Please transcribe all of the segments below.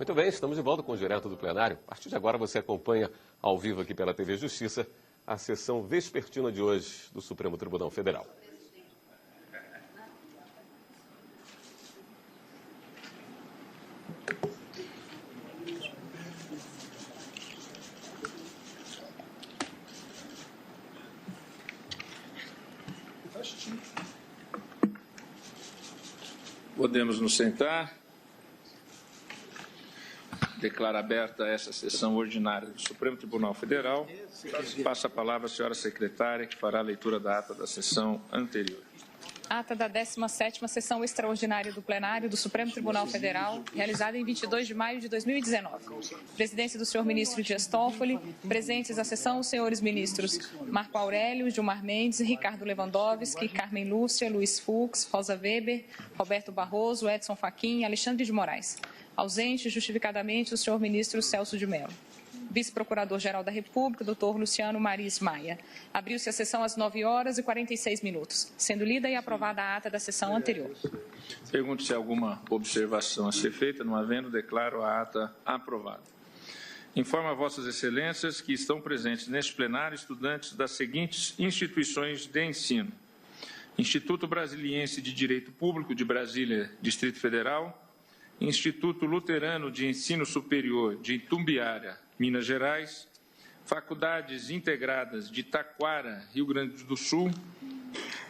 Muito bem, estamos de volta com o Direto do Plenário. A partir de agora você acompanha ao vivo aqui pela TV Justiça a sessão vespertina de hoje do Supremo Tribunal Federal. Podemos nos sentar. Declaro aberta essa sessão ordinária do Supremo Tribunal Federal. Passa a palavra à senhora secretária, que fará a leitura da ata da sessão anterior. Ata da 17ª Sessão Extraordinária do Plenário do Supremo Tribunal Federal, realizada em 22 de maio de 2019. Presidência do senhor ministro Dias Toffoli. Presentes à sessão os senhores ministros Marco Aurélio, Gilmar Mendes, Ricardo Lewandowski, Carmen Lúcia, Luiz Fux, Rosa Weber, Roberto Barroso, Edson Fachin e Alexandre de Moraes. Ausente, justificadamente, o senhor ministro Celso de Mello. Vice-procurador-geral da República, doutor Luciano Maris Maia. Abriu-se a sessão às 9h46, sendo lida e aprovada a ata da sessão anterior. Pergunto se há alguma observação a ser feita. Não havendo, declaro a ata aprovada. Informo a vossas excelências que estão presentes neste plenário estudantes das seguintes instituições de ensino: Instituto Brasiliense de Direito Público de Brasília, Distrito Federal, Instituto Luterano de Ensino Superior de Itumbiara, Minas Gerais, Faculdades Integradas de Taquara, Rio Grande do Sul,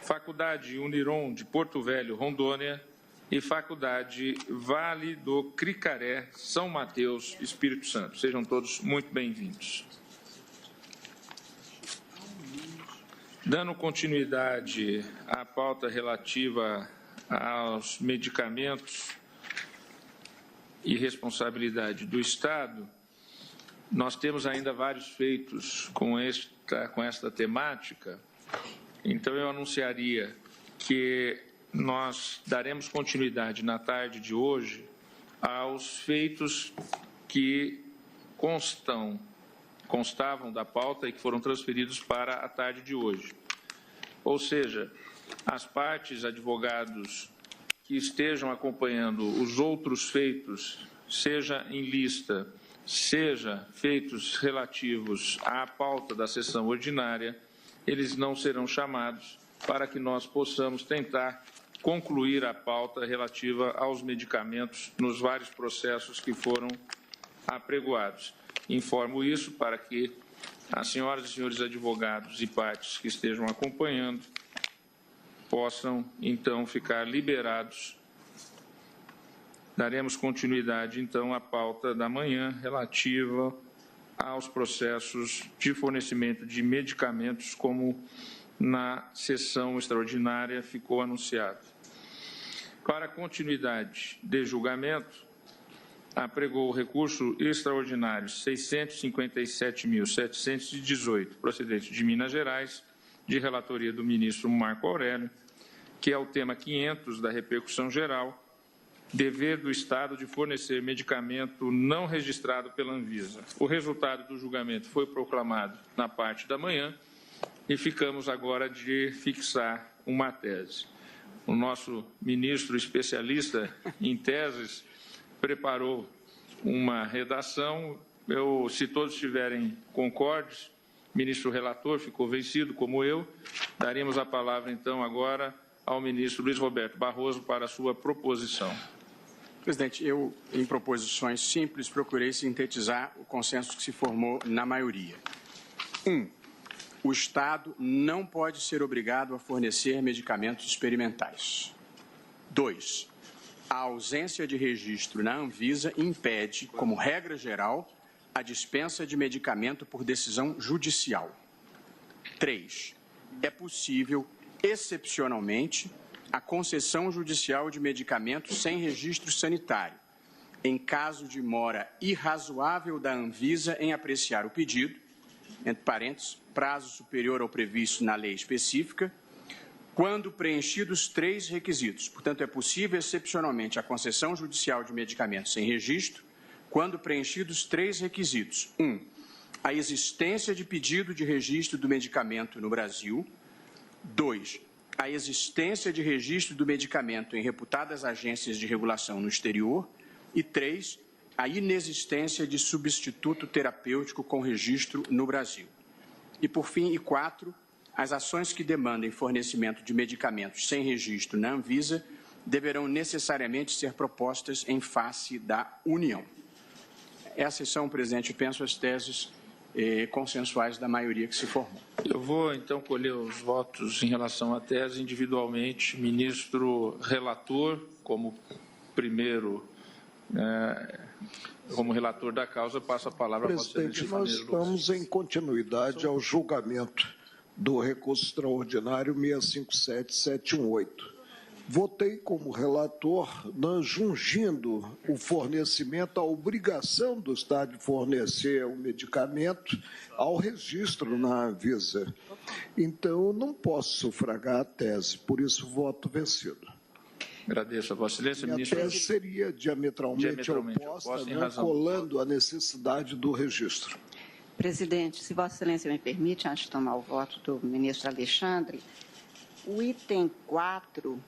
Faculdade Uniron de Porto Velho, Rondônia e Faculdade Vale do Cricaré, São Mateus, Espírito Santo. Sejam todos muito bem-vindos. Dando continuidade à pauta relativa aos medicamentos e responsabilidade do Estado, nós temos ainda vários feitos com esta temática. Então, eu anunciaria que nós daremos continuidade na tarde de hoje aos feitos que constavam da pauta e que foram transferidos para a tarde de hoje. Ou seja, as partes, advogados que estejam acompanhando os outros feitos, seja em lista, seja feitos relativos à pauta da sessão ordinária, eles não serão chamados para que nós possamos tentar concluir a pauta relativa aos medicamentos nos vários processos que foram apregoados. Informo isso para que as senhoras e senhores advogados e partes que estejam acompanhando possam, então, ficar liberados. Daremos continuidade, então, à pauta da manhã relativa aos processos de fornecimento de medicamentos, como na sessão extraordinária ficou anunciado. Para continuidade de julgamento, apregou o recurso extraordinário 657.718, procedente de Minas Gerais, de relatoria do ministro Marco Aurélio, que é o tema 500 da repercussão geral, dever do Estado de fornecer medicamento não registrado pela Anvisa. O resultado do julgamento foi proclamado na parte da manhã e ficamos agora de fixar uma tese. O nosso ministro especialista em teses preparou uma redação. Se todos estiverem concordes, o ministro relator ficou vencido, como eu, daremos a palavra, então, agora ao ministro Luiz Roberto Barroso para a sua proposição. Presidente, eu, em proposições simples, procurei sintetizar o consenso que se formou na maioria. 1. O Estado não pode ser obrigado a fornecer medicamentos experimentais. 2. A ausência de registro na Anvisa impede, como regra geral, a dispensa de medicamento por decisão judicial. 3. É possível, excepcionalmente, a concessão judicial de medicamentos sem registro sanitário, em caso de mora irrazoável da Anvisa em apreciar o pedido, entre parênteses, prazo superior ao previsto na lei específica, quando preenchidos 3 requisitos. Portanto, é possível, excepcionalmente, a concessão judicial de medicamentos sem registro, quando preenchidos 3 requisitos. 1. A existência de pedido de registro do medicamento no Brasil. 2. A existência de registro do medicamento em reputadas agências de regulação no exterior. E 3. a inexistência de substituto terapêutico com registro no Brasil. E, por fim, e 4, as ações que demandem fornecimento de medicamentos sem registro na Anvisa deverão necessariamente ser propostas em face da União. Essas são, presidente, penso, as teses consensuais da maioria que se formou. Eu vou, então, colher os votos em relação à tese individualmente. Ministro relator, como primeiro, como relator da causa, passo a palavra a Vossa Excelência. Presidente, nós estamos em continuidade ao julgamento do recurso extraordinário 657718. Votei como relator, jungindo o fornecimento, a obrigação do Estado de fornecer o medicamento ao registro na Anvisa. Então, eu não posso sufragar a tese, por isso voto vencido. Agradeço a Vossa Excelência, ministro. A tese seria diametralmente oposta, não colando a necessidade do registro. Presidente, se Vossa Excelência me permite, antes de tomar o voto do ministro Alexandre, o item 4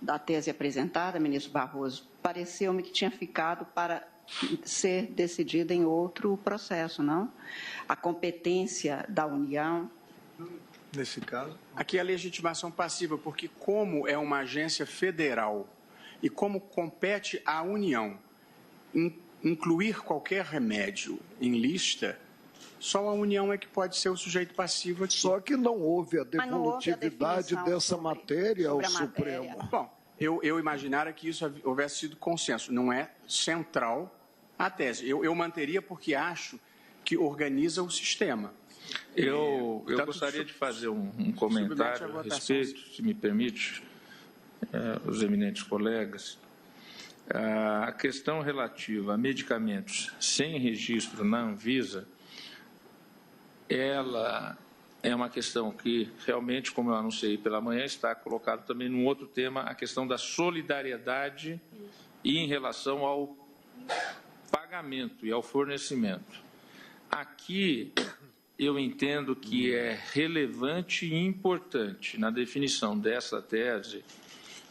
da tese apresentada, ministro Barroso, pareceu-me que tinha ficado para ser decidida em outro processo, não? A competência da União. Nesse caso? Aqui é a legitimação passiva, porque como é uma agência federal e como compete à União incluir qualquer remédio em lista, só a União é que pode ser o sujeito passivo aqui. Só que não houve a devolutividade dessa matéria ao Supremo. Bom, eu imaginara que isso houvesse sido consenso. Não é central a tese. Eu manteria porque acho que organiza o sistema. Eu gostaria de fazer um comentário a respeito, se me permite, os eminentes colegas. A questão relativa a medicamentos sem registro na Anvisa, ela é uma questão que realmente, como eu anunciei pela manhã, está colocado também num outro tema, a questão da solidariedade e em relação ao pagamento e ao fornecimento. Aqui, eu entendo que é relevante e importante, na definição dessa tese,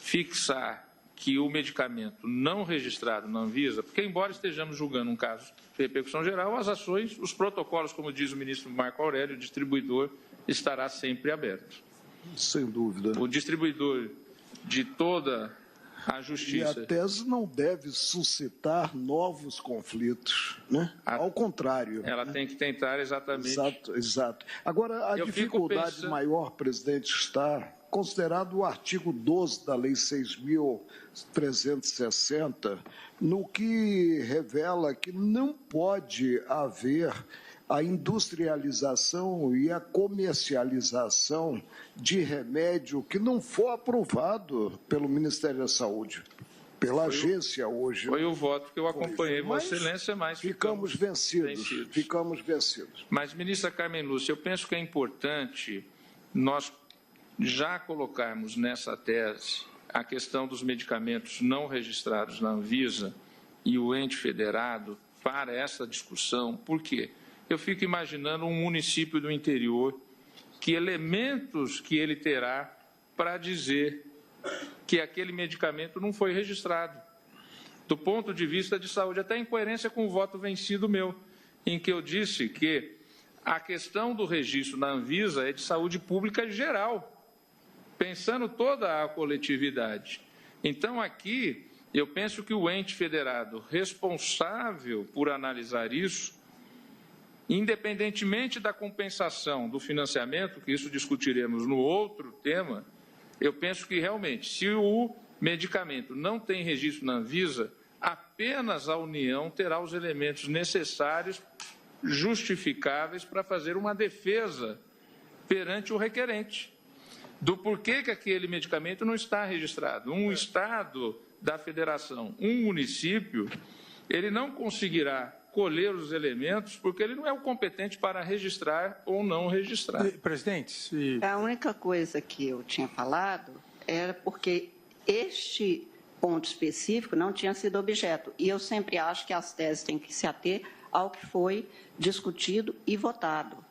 fixar que o medicamento não registrado na Anvisa, porque embora estejamos julgando um caso de repercussão geral, as ações, os protocolos, como diz o ministro Marco Aurélio, o distribuidor estará sempre aberto. Sem dúvida. O distribuidor de toda a justiça... E a tese não deve suscitar novos conflitos, né? Ao contrário. Ela tem que tentar exatamente... Exato. Agora, a dificuldade maior, presidente, está considerado o artigo 12 da Lei 6.360, no que revela que não pode haver a industrialização e a comercialização de remédio que não for aprovado pelo Ministério da Saúde, pela agência hoje. Foi o voto que eu acompanhei, Vossa Excelência, mas ficamos vencidos. Ficamos vencidos. Mas, ministra Carmen Lúcia, eu penso que é importante nós já colocarmos nessa tese a questão dos medicamentos não registrados na Anvisa e o ente federado para essa discussão. Por quê? Eu fico imaginando um município do interior, que elementos que ele terá para dizer que aquele medicamento não foi registrado. Do ponto de vista de saúde, até em coerência com o voto vencido meu, em que eu disse que a questão do registro na Anvisa é de saúde pública geral, pensando toda a coletividade. Então, aqui, eu penso que o ente federado responsável por analisar isso, independentemente da compensação do financiamento, que isso discutiremos no outro tema, eu penso que realmente, se o medicamento não tem registro na Anvisa, apenas a União terá os elementos necessários, justificáveis, para fazer uma defesa perante o requerente do porquê que aquele medicamento não está registrado. Um Estado da Federação, um município, ele não conseguirá colher os elementos porque ele não é o competente para registrar ou não registrar. Presidente, A única coisa que eu tinha falado era porque este ponto específico não tinha sido objeto. E eu sempre acho que as teses têm que se ater ao que foi discutido e votado.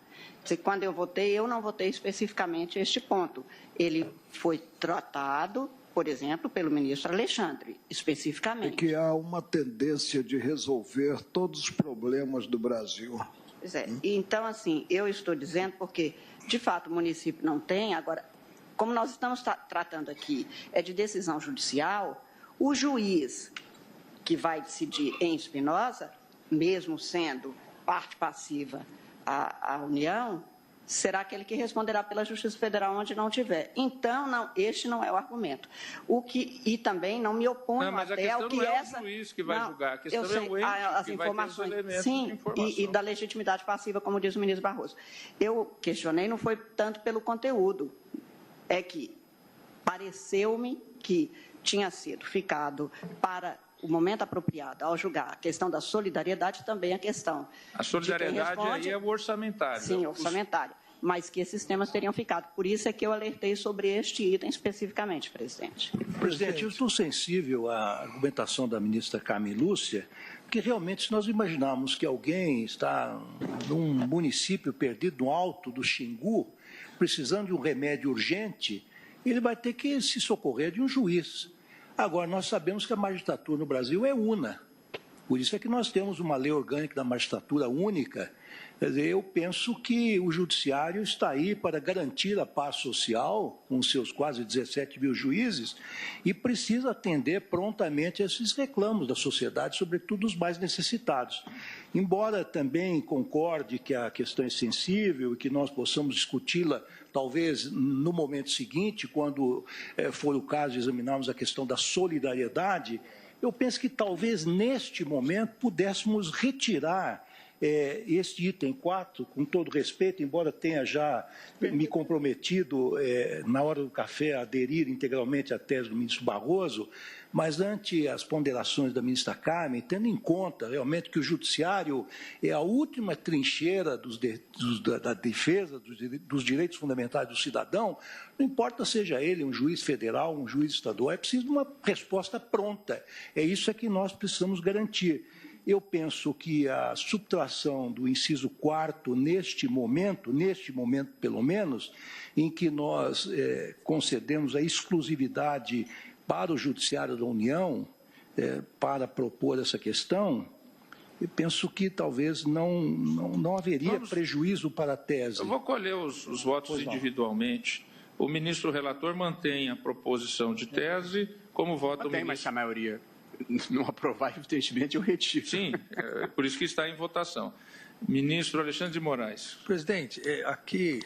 Quando eu não votei especificamente este ponto. Ele foi tratado por exemplo, pelo ministro Alexandre, especificamente. É que há uma tendência de resolver todos os problemas do Brasil. Pois é. Então, assim, eu estou dizendo porque, de fato, o município não tem. Agora, como nós estamos tratando aqui é de decisão judicial, o juiz que vai decidir em Espinosa, mesmo sendo parte passiva a União, será aquele que responderá pela Justiça Federal onde não tiver. Então, este não é o argumento. E também não me oponho mas até ao que não é essa... o juiz que vai julgar, a questão eu sei, é o ente as que informações, vai ter os elementos sim, de informação. E da legitimidade passiva, como diz o ministro Barroso. Eu questionei, não foi tanto pelo conteúdo, é que pareceu-me que tinha sido ficado para o momento apropriado ao julgar a questão da solidariedade, também a questão a solidariedade aí é o orçamentário. Sim, orçamentário. Mas que esses temas teriam ficado. Por isso é que eu alertei sobre este item especificamente, presidente. Presidente, eu estou sensível à argumentação da ministra Carmen Lúcia, porque realmente se nós imaginarmos que alguém está num município perdido no alto do Xingu, precisando de um remédio urgente, ele vai ter que se socorrer de um juiz. Agora, nós sabemos que a magistratura no Brasil é una. Por isso é que nós temos uma lei orgânica da magistratura única. Quer dizer, eu penso que o judiciário está aí para garantir a paz social, com seus quase 17 mil juízes, e precisa atender prontamente esses reclamos da sociedade, sobretudo os mais necessitados. Embora também concorde que a questão é sensível e que nós possamos discuti-la, talvez no momento seguinte, quando for o caso de examinarmos a questão da solidariedade, eu penso que talvez neste momento pudéssemos retirar este item 4, com todo respeito, embora tenha já me comprometido na hora do café a aderir integralmente à tese do ministro Barroso, mas ante as ponderações da ministra Carmen, tendo em conta realmente que o judiciário é a última trincheira da defesa dos direitos fundamentais do cidadão, não importa seja ele um juiz federal, um juiz estadual, é preciso de uma resposta pronta. É isso que nós precisamos garantir. Eu penso que a subtração do inciso 4º neste momento pelo menos, em que nós concedemos a exclusividade para o Judiciário da União para propor essa questão, eu penso que talvez não haveria prejuízo para a tese. Eu vou colher os votos individualmente. O ministro relator mantém a proposição de tese como voto do ministro. Mas se a maioria não aprovar, evidentemente, eu retiro. Sim, por isso que está em votação. Ministro Alexandre de Moraes. Presidente, aqui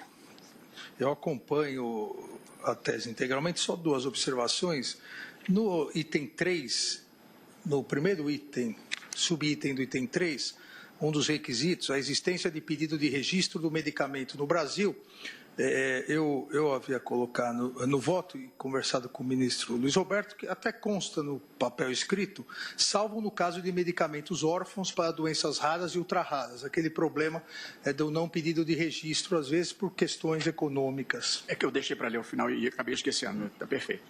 eu acompanho a tese integralmente, só duas observações. No item 3, no primeiro item, subitem do item 3, um dos requisitos, a existência de pedido de registro do medicamento no Brasil, eu havia colocado no voto e conversado com o ministro Luiz Roberto, que até consta no papel escrito, salvo no caso de medicamentos órfãos para doenças raras e ultra-raras, aquele problema do não pedido de registro, às vezes por questões econômicas. É que eu deixei para ler o final e acabei esquecendo, está perfeito.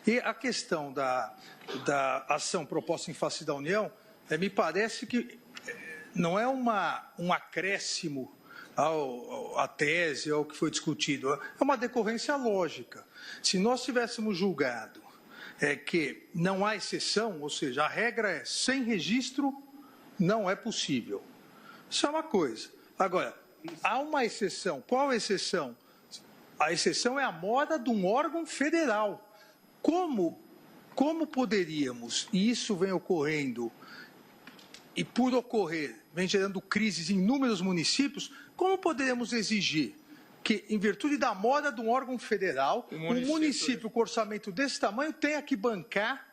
E a questão da ação proposta em face da União, me parece que não é um acréscimo à tese, ao que foi discutido. É uma decorrência lógica. Se nós tivéssemos julgado que não há exceção, ou seja, a regra é sem registro, não é possível. Isso é uma coisa. Agora, há uma exceção. Qual a exceção? A exceção é a moda de um órgão federal. Como poderíamos, e isso vem ocorrendo, e por ocorrer, vem gerando crises em inúmeros municípios, como poderíamos exigir que, em virtude da moda de um órgão federal, um município com orçamento desse tamanho tenha que bancar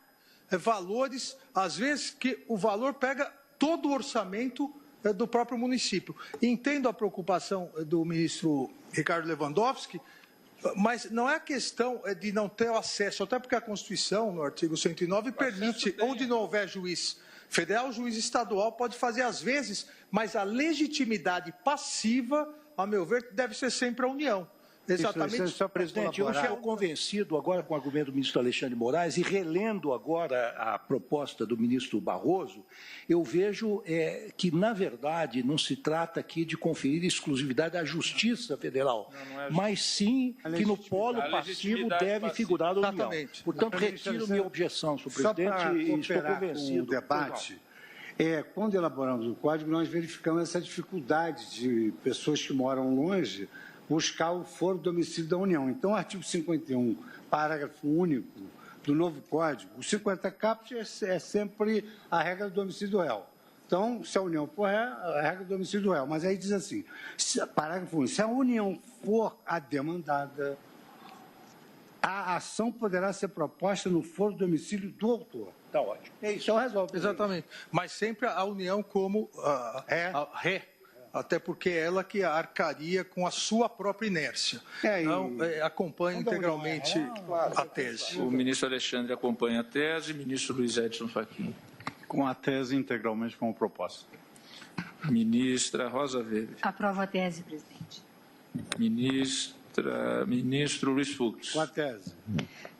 valores, às vezes que o valor pega todo o orçamento do próprio município. Entendo a preocupação do ministro Ricardo Lewandowski, mas não é a questão de não ter o acesso, até porque a Constituição, no artigo 109, permite, onde não houver juiz federal, o juiz estadual pode fazer às vezes, mas a legitimidade passiva, a meu ver, deve ser sempre a União. exatamente. Senhor presidente, eu estou convencido agora com o argumento do ministro Alexandre de Moraes e relendo agora a proposta do ministro Barroso, eu vejo que, na verdade, não se trata aqui de conferir exclusividade à Justiça Federal, mas sim que no polo passivo deve figurar a União. Exatamente. Portanto, retiro minha objeção, senhor presidente, e estou convencido. O debate, quando elaboramos o código, nós verificamos essa dificuldade de pessoas que moram longe buscar o foro do domicílio da União. Então, o artigo 51, parágrafo único do novo código, o 50 caput é sempre a regra do domicílio do réu. Então, se a União for a regra do domicílio do réu. Mas aí diz assim, parágrafo único, se a União for a demandada, a ação poderá ser proposta no foro do domicílio do autor. Está ótimo. Isso resolve. Exatamente. Mas sempre a União como ré. Até porque é ela que arcaria com a sua própria inércia. Então, acompanha integralmente a tese. O ministro Alexandre acompanha a tese, ministro Luiz Edson Fachin. Com a tese integralmente como proposta. Ministra Rosa Weber. Aprova a tese, presidente. Ministro Luiz Fux. Com a tese.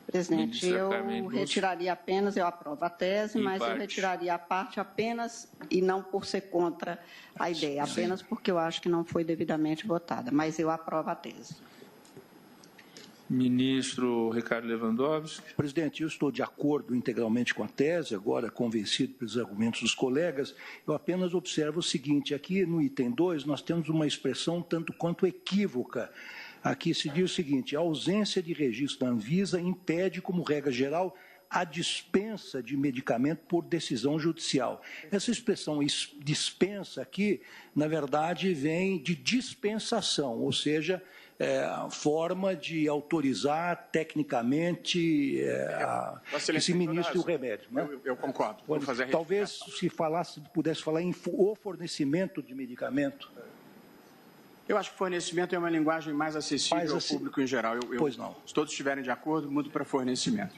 Presidente, eu retiraria apenas, eu aprovo a tese, mas eu retiraria a parte apenas, e não por ser contra a ideia, apenas porque eu acho que não foi devidamente votada, mas eu aprovo a tese. Ministro Ricardo Lewandowski. Presidente, eu estou de acordo integralmente com a tese, agora convencido pelos argumentos dos colegas. Eu apenas observo o seguinte, aqui no item 2 nós temos uma expressão tanto quanto equívoca. Aqui se diz o seguinte, a ausência de registro da Anvisa impede, como regra geral, a dispensa de medicamento por decisão judicial. Essa expressão dispensa aqui, na verdade, vem de dispensação, ou seja, a forma de autorizar tecnicamente esse ministro do remédio. Né? Eu concordo. Vou fazer a Talvez se pudesse falar em o fornecimento de medicamento. Eu acho que fornecimento é uma linguagem mais acessível ao público em geral. Pois não. Se todos estiverem de acordo, mudo para fornecimento.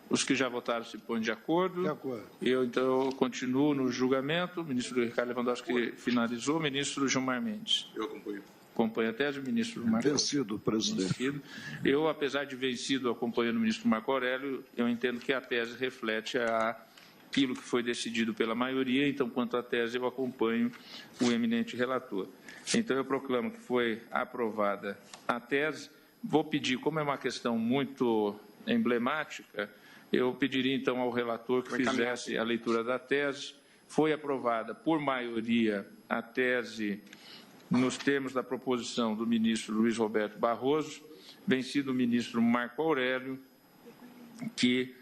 Os que já votaram se põem de acordo. De acordo. Então, continuo no julgamento. O ministro Ricardo Lewandowski finalizou. Ministro Gilmar Mendes. Eu acompanho. Acompanha a tese, o ministro Marco Aurélio. Vencido, presidente. Vencido. Eu, apesar de vencido acompanhando o ministro Marco Aurélio, eu entendo que a tese reflete aquilo que foi decidido pela maioria, então, quanto à tese, eu acompanho o eminente relator. Então, eu proclamo que foi aprovada a tese. Vou pedir, como é uma questão muito emblemática, eu pediria, então, ao relator que fizesse a leitura da tese. Foi aprovada por maioria a tese nos termos da proposição do ministro Luiz Roberto Barroso, vencido o ministro Marco Aurélio, que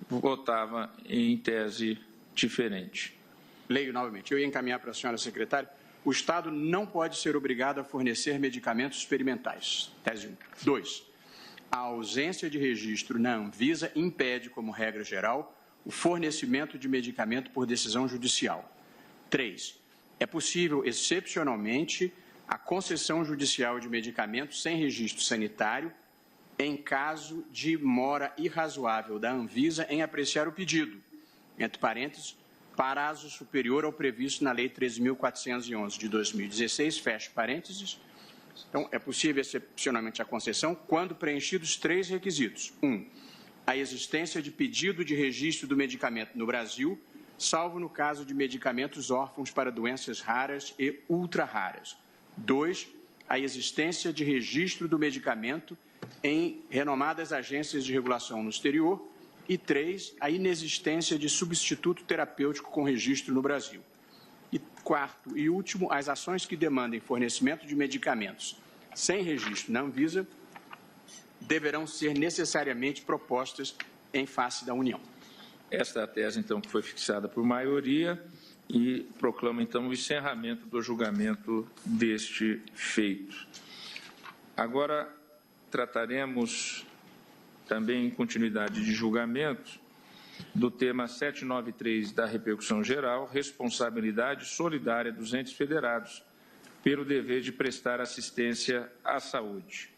votava em tese diferente. Leio novamente. Eu ia encaminhar para a senhora secretária. O Estado não pode ser obrigado a fornecer medicamentos experimentais. Tese 1. 2. A ausência de registro na Anvisa impede, como regra geral, o fornecimento de medicamento por decisão judicial. 3. É possível, excepcionalmente, a concessão judicial de medicamentos sem registro sanitário em caso de mora irrazoável da Anvisa em apreciar o pedido, entre parênteses, prazo superior ao previsto na Lei 13.411 de 2016, fecha parênteses. Então, é possível, excepcionalmente, a concessão quando preenchidos 3 requisitos. 1. A existência de pedido de registro do medicamento no Brasil, salvo no caso de medicamentos órfãos para doenças raras e ultra-raras. 2. A existência de registro do medicamento em renomadas agências de regulação no exterior. E 3, a inexistência de substituto terapêutico com registro no Brasil. E 4 e último, as ações que demandem fornecimento de medicamentos sem registro na Anvisa deverão ser necessariamente propostas em face da União. Esta é a tese, então, que foi fixada por maioria e proclama, então, o encerramento do julgamento deste feito. Agora, trataremos também em continuidade de julgamento, do tema 793 da repercussão geral, responsabilidade solidária dos entes federados pelo dever de prestar assistência à saúde.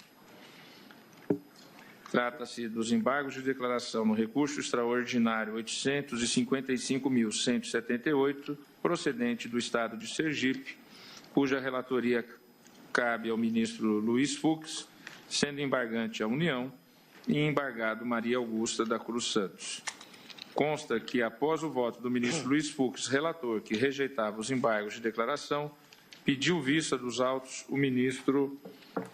Trata-se dos embargos de declaração no recurso extraordinário 855.178, procedente do Estado de Sergipe, cuja relatoria cabe ao ministro Luiz Fux, sendo embargante a União e embargado Maria Augusta da Cruz Santos. Consta que, após o voto do ministro Luiz Fux, relator, que rejeitava os embargos de declaração, pediu vista dos autos o ministro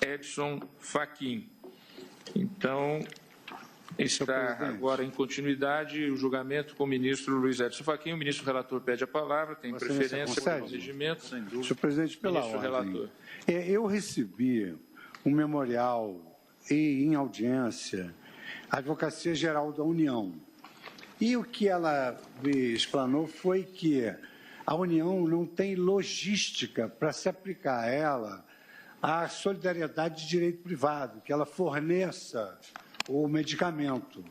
Edson Fachin. Então, está agora em continuidade o julgamento com o ministro Luiz Edson Fachin. O ministro relator pede a palavra, tem preferência pelo regimento. Senhor presidente, pela ministro ordem. Relator. Eu recebi um memorial e, em audiência, a Advocacia Geral da União. E o que ela me explanou foi que a União não tem logística para se aplicar a ela a solidariedade de direito privado, que ela forneça o medicamento.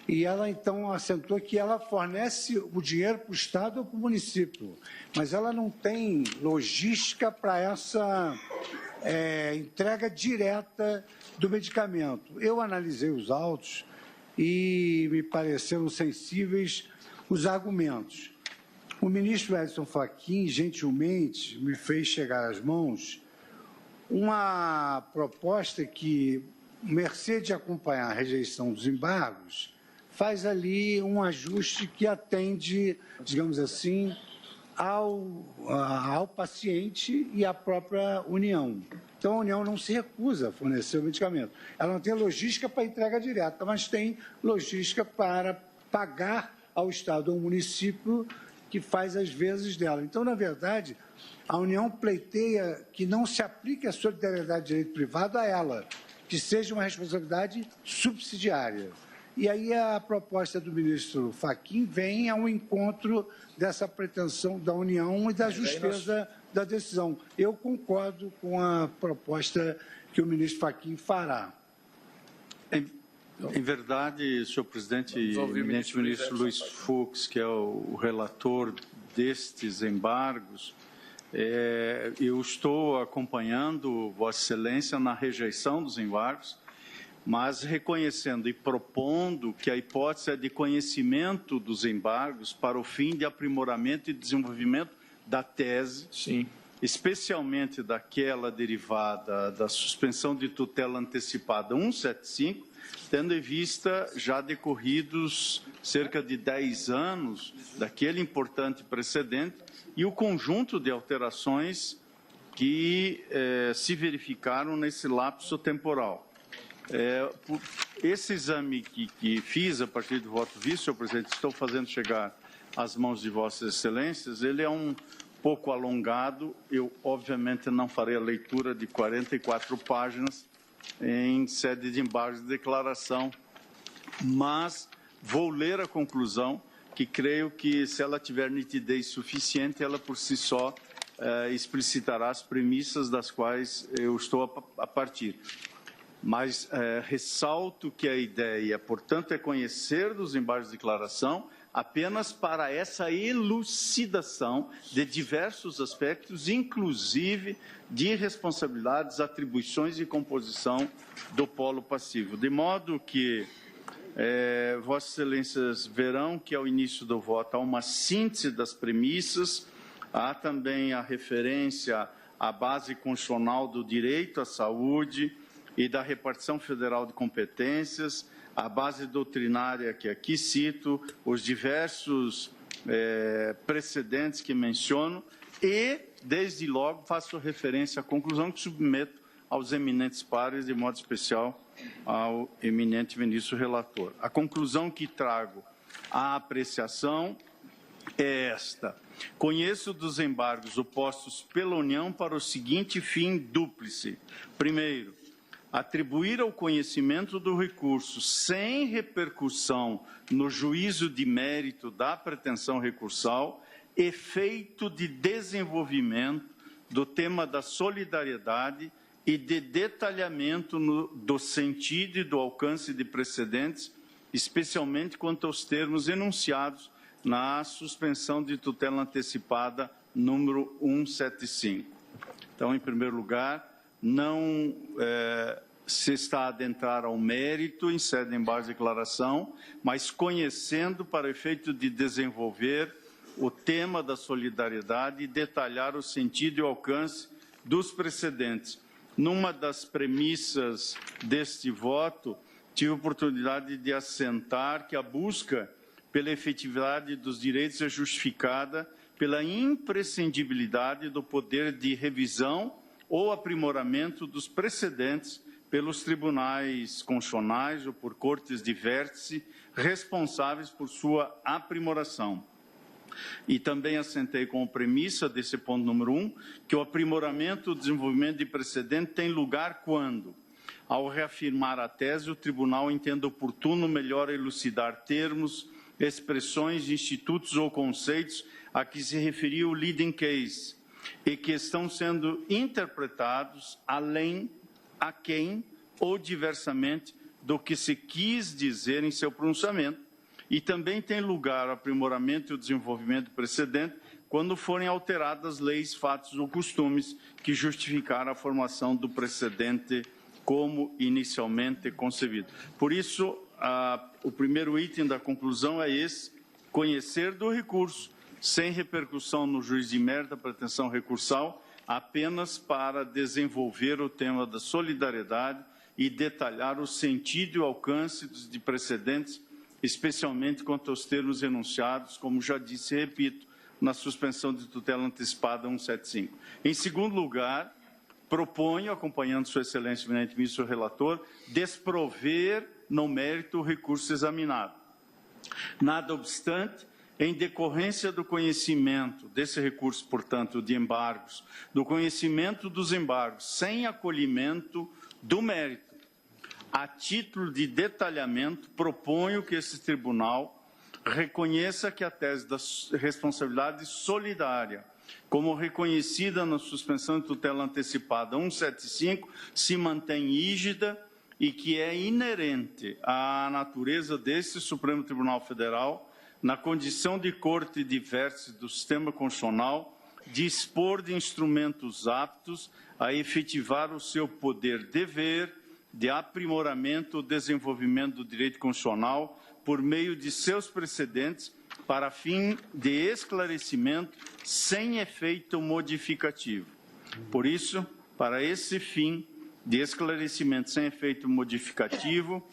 E ela, então, assentou que ela fornece o dinheiro para o Estado ou para o município, mas ela não tem logística para essa entrega direta do medicamento. Eu analisei os autos e me pareceram sensíveis os argumentos. O ministro Edson Fachin, gentilmente, me fez chegar às mãos uma proposta que, mercê de acompanhar a rejeição dos embargos, faz ali um ajuste que atende, digamos assim, ao paciente e à própria União. Então, a União não se recusa a fornecer o medicamento. Ela não tem logística para entrega direta, mas tem logística para pagar ao Estado ou ao município que faz as vezes dela. Então, na verdade, a União pleiteia que não se aplique a solidariedade de direito privado a ela, que seja uma responsabilidade subsidiária. E aí a proposta do ministro Fachin vem ao encontro dessa pretensão da União e da justeza da decisão. Eu concordo com a proposta que o ministro Fachin fará. Em verdade, senhor presidente, eminente ministro Luiz Fux, que é o relator destes embargos, eu estou acompanhando Vossa Excelência na rejeição dos embargos, mas reconhecendo e propondo que a hipótese é de conhecimento dos embargos para o fim de aprimoramento e desenvolvimento da tese, sim, especialmente daquela derivada da suspensão de tutela antecipada 175, tendo em vista já decorridos cerca de 10 anos daquele importante precedente e o conjunto de alterações que se verificaram nesse lapso temporal. Esse exame que fiz a partir do voto visto, senhor presidente, estou fazendo chegar às mãos de vossas excelências, ele é um pouco alongado. Eu, obviamente, não farei a leitura de 44 páginas em sede de embargos de declaração, mas vou ler a conclusão, que creio que, se ela tiver nitidez suficiente, ela por si só explicitará as premissas das quais eu estou a partir. Mas ressalto que a ideia, portanto, é conhecer dos embargos de declaração apenas para essa elucidação de diversos aspectos, inclusive de responsabilidades, atribuições e composição do polo passivo. De modo que Vossas Excelências verão que, ao início do voto, há uma síntese das premissas, há também a referência à base constitucional do direito à saúde e da repartição federal de competências, a base doutrinária que aqui cito, os diversos precedentes que menciono e, desde logo, faço referência à conclusão que submeto aos eminentes pares, de modo especial ao eminente ministro relator. A conclusão que trago à apreciação é esta. Conheço dos embargos opostos pela União para o seguinte fim dúplice. Primeiro, atribuir ao conhecimento do recurso, sem repercussão no juízo de mérito da pretensão recursal, efeito de desenvolvimento do tema da solidariedade e de detalhamento do sentido e do alcance de precedentes, especialmente quanto aos termos enunciados na suspensão de tutela antecipada número 175. Então, em primeiro lugar, não se está a adentrar ao mérito em sede de embargo de declaração, mas conhecendo para efeito de desenvolver o tema da solidariedade e detalhar o sentido e o alcance dos precedentes, numa das premissas deste voto, tive a oportunidade de assentar que a busca pela efetividade dos direitos é justificada pela imprescindibilidade do poder de revisão ou aprimoramento dos precedentes pelos tribunais constitucionais ou por cortes de vértice responsáveis por sua aprimoração. E também assentei como premissa desse ponto número 1, que o aprimoramento e o desenvolvimento de precedente tem lugar quando, ao reafirmar a tese, o tribunal entenda oportuno melhor elucidar termos, expressões, institutos ou conceitos a que se referiu o leading case e que estão sendo interpretados além, aquém ou diversamente do que se quis dizer em seu pronunciamento, e também tem lugar o aprimoramento e o desenvolvimento do precedente quando forem alteradas leis, fatos ou costumes que justificaram a formação do precedente como inicialmente concebido. Por isso, o primeiro item da conclusão é esse: conhecer do recurso, sem repercussão no juiz de mérito da pretensão recursal, apenas para desenvolver o tema da solidariedade e detalhar o sentido e o alcance de precedentes, especialmente quanto aos termos enunciados, como já disse e repito, na suspensão de tutela antecipada 175. Em segundo lugar, proponho, acompanhando Sua Excelência, eminente ministro relator, desprover no mérito o recurso examinado. Nada obstante, em decorrência do conhecimento desse recurso, portanto, de embargos, do conhecimento dos embargos sem acolhimento do mérito, a título de detalhamento, proponho que esse tribunal reconheça que a tese da responsabilidade solidária, como reconhecida na suspensão de tutela antecipada 175, se mantém rígida e que é inerente à natureza desse Supremo Tribunal Federal, na condição de corte de vértice do sistema constitucional, dispor de instrumentos aptos a efetivar o seu poder-dever de aprimoramento ou desenvolvimento do direito constitucional por meio de seus precedentes para fim de esclarecimento sem efeito modificativo. Por isso, para esse fim de esclarecimento sem efeito modificativo,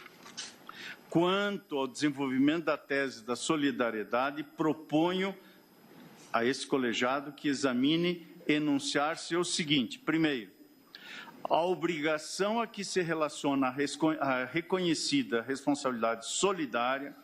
quanto ao desenvolvimento da tese da solidariedade, proponho a esse colegiado que examine enunciar-se o seguinte: primeiro, a obrigação a que se relaciona a reconhecida responsabilidade solidária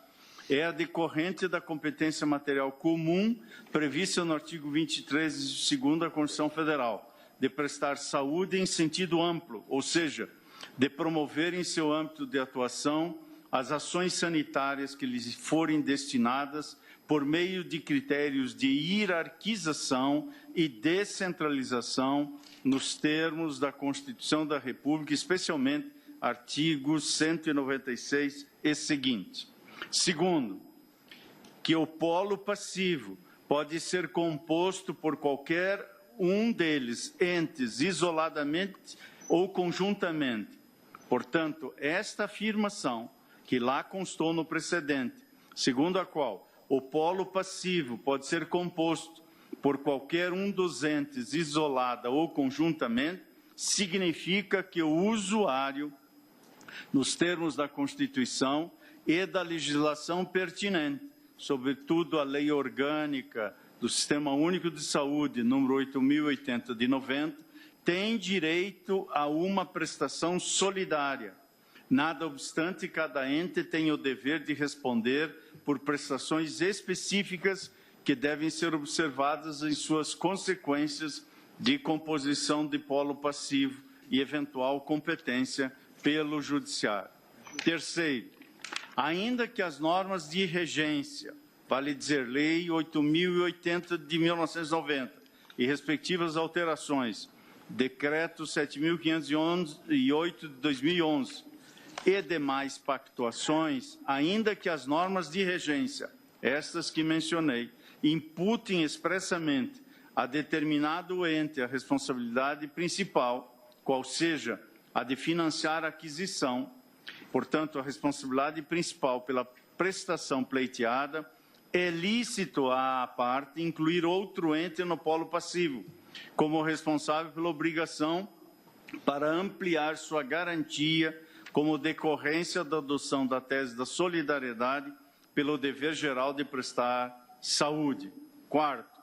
é a decorrente da competência material comum prevista no artigo 23, 2º da Constituição Federal, de prestar saúde em sentido amplo, ou seja, de promover em seu âmbito de atuação as ações sanitárias que lhes forem destinadas por meio de critérios de hierarquização e descentralização nos termos da Constituição da República, especialmente artigos 196 e seguinte. Segundo, que o polo passivo pode ser composto por qualquer um deles, entes isoladamente ou conjuntamente. Portanto, esta afirmação, que lá constou no precedente, segundo a qual o polo passivo pode ser composto por qualquer um dos entes isolada ou conjuntamente, significa que o usuário, nos termos da Constituição e da legislação pertinente, sobretudo a Lei Orgânica do Sistema Único de Saúde, número 8.080 de 90, tem direito a uma prestação solidária. Nada obstante, cada ente tem o dever de responder por prestações específicas que devem ser observadas em suas consequências de composição de polo passivo e eventual competência pelo Judiciário. Terceiro, ainda que as normas de regência, vale dizer, Lei 8.080 de 1990 e respectivas alterações, Decreto 7.508 de 2011 e demais pactuações, ainda que as normas de regência, estas que mencionei, imputem expressamente a determinado ente a responsabilidade principal, qual seja a de financiar a aquisição, portanto, a responsabilidade principal pela prestação pleiteada, é lícito à parte incluir outro ente no polo passivo, como responsável pela obrigação para ampliar sua garantia como decorrência da adoção da tese da solidariedade pelo dever geral de prestar saúde. Quarto,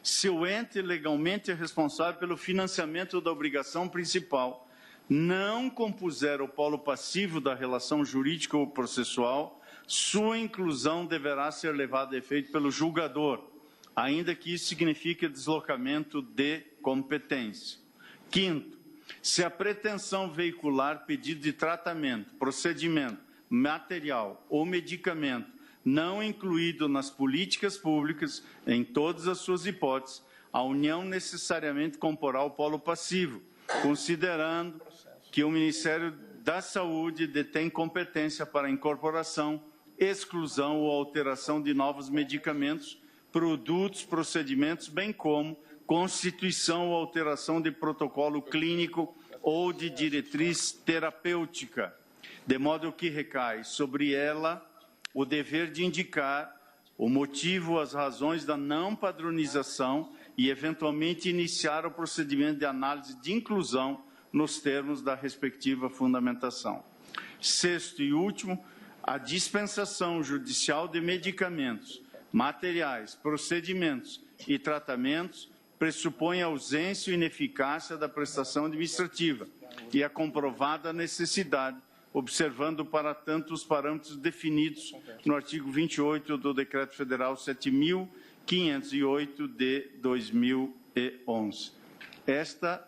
se o ente legalmente responsável pelo financiamento da obrigação principal não compuser o polo passivo da relação jurídica ou processual, sua inclusão deverá ser levada a efeito pelo julgador, ainda que isso signifique deslocamento de competência. Quinto, se a pretensão veicular pedido de tratamento, procedimento, material ou medicamento não incluído nas políticas públicas, em todas as suas hipóteses, a União necessariamente comporá o polo passivo, considerando que o Ministério da Saúde detém competência para a incorporação, exclusão ou alteração de novos medicamentos, produtos, procedimentos, bem como constituição ou alteração de protocolo clínico ou de diretriz terapêutica, de modo que recai sobre ela o dever de indicar o motivo, as razões da não padronização e, eventualmente, iniciar o procedimento de análise de inclusão nos termos da respectiva fundamentação. Sexto e último, a dispensação judicial de medicamentos, materiais, procedimentos e tratamentos pressupõe a ausência e ineficácia da prestação administrativa e a comprovada necessidade, observando para tanto os parâmetros definidos no artigo 28 do Decreto Federal 7.508 de 2011. Estas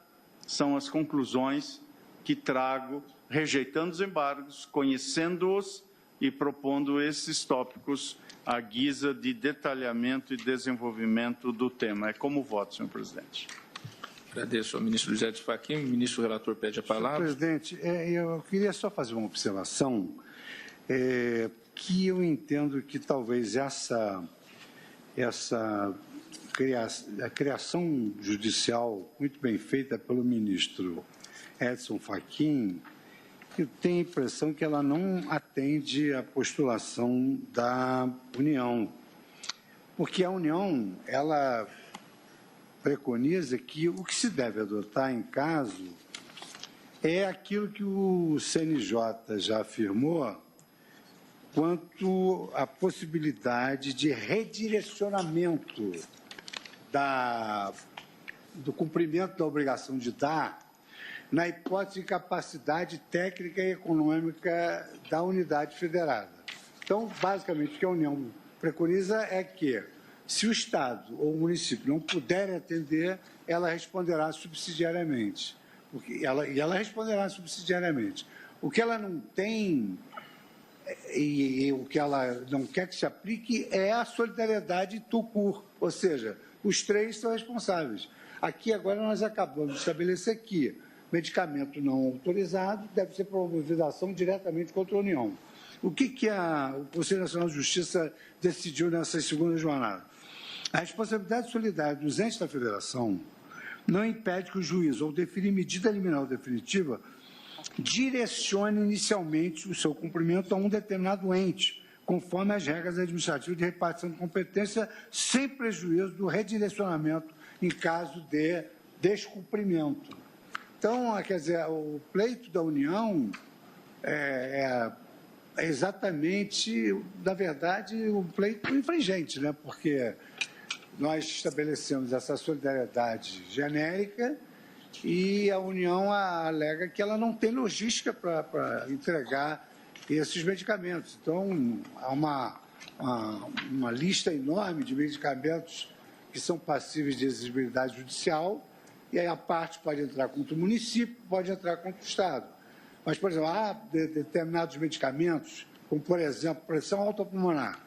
são as conclusões que trago, rejeitando os embargos, conhecendo-os e propondo esses tópicos à guisa de detalhamento e desenvolvimento do tema. É como voto, senhor presidente. Agradeço ao ministro José Fachin. O ministro relator pede a palavra. Senhor presidente, eu queria só fazer uma observação, que eu entendo que talvez a criação judicial muito bem feita pelo ministro Edson Fachin, eu tenho a impressão que ela não atende à postulação da União, porque a União, ela preconiza que o que se deve adotar em caso é aquilo que o CNJ já afirmou quanto à possibilidade de redirecionamento do cumprimento da obrigação de dar na hipótese de capacidade técnica e econômica da unidade federada. Então, basicamente, o que a União preconiza é que, se o Estado ou o município não puderem atender, ela responderá subsidiariamente. Ela responderá subsidiariamente. O que ela não tem e o que ela não quer que se aplique é a solidariedade tout-court, ou seja, os três são responsáveis. Aqui, agora, nós acabamos de estabelecer que medicamento não autorizado deve ser promovido a ação diretamente contra a União. O que o Conselho Nacional de Justiça decidiu nessa segunda jornada? A responsabilidade solidária dos entes da federação não impede que o juiz, ao definir medida liminar ou definitiva, direcione inicialmente o seu cumprimento a um determinado ente, conforme as regras administrativas de repartição de competência, sem prejuízo do redirecionamento em caso de descumprimento. Então, quer dizer, o pleito da União é exatamente, na verdade, um pleito infringente, né? Porque nós estabelecemos essa solidariedade genérica e a União alega que ela não tem logística para entregar esses medicamentos. Então, há uma lista enorme de medicamentos que são passíveis de exigibilidade judicial, e aí a parte pode entrar contra o município, pode entrar contra o Estado. Mas, por exemplo, há determinados medicamentos, como, por exemplo, pressão alta pulmonar.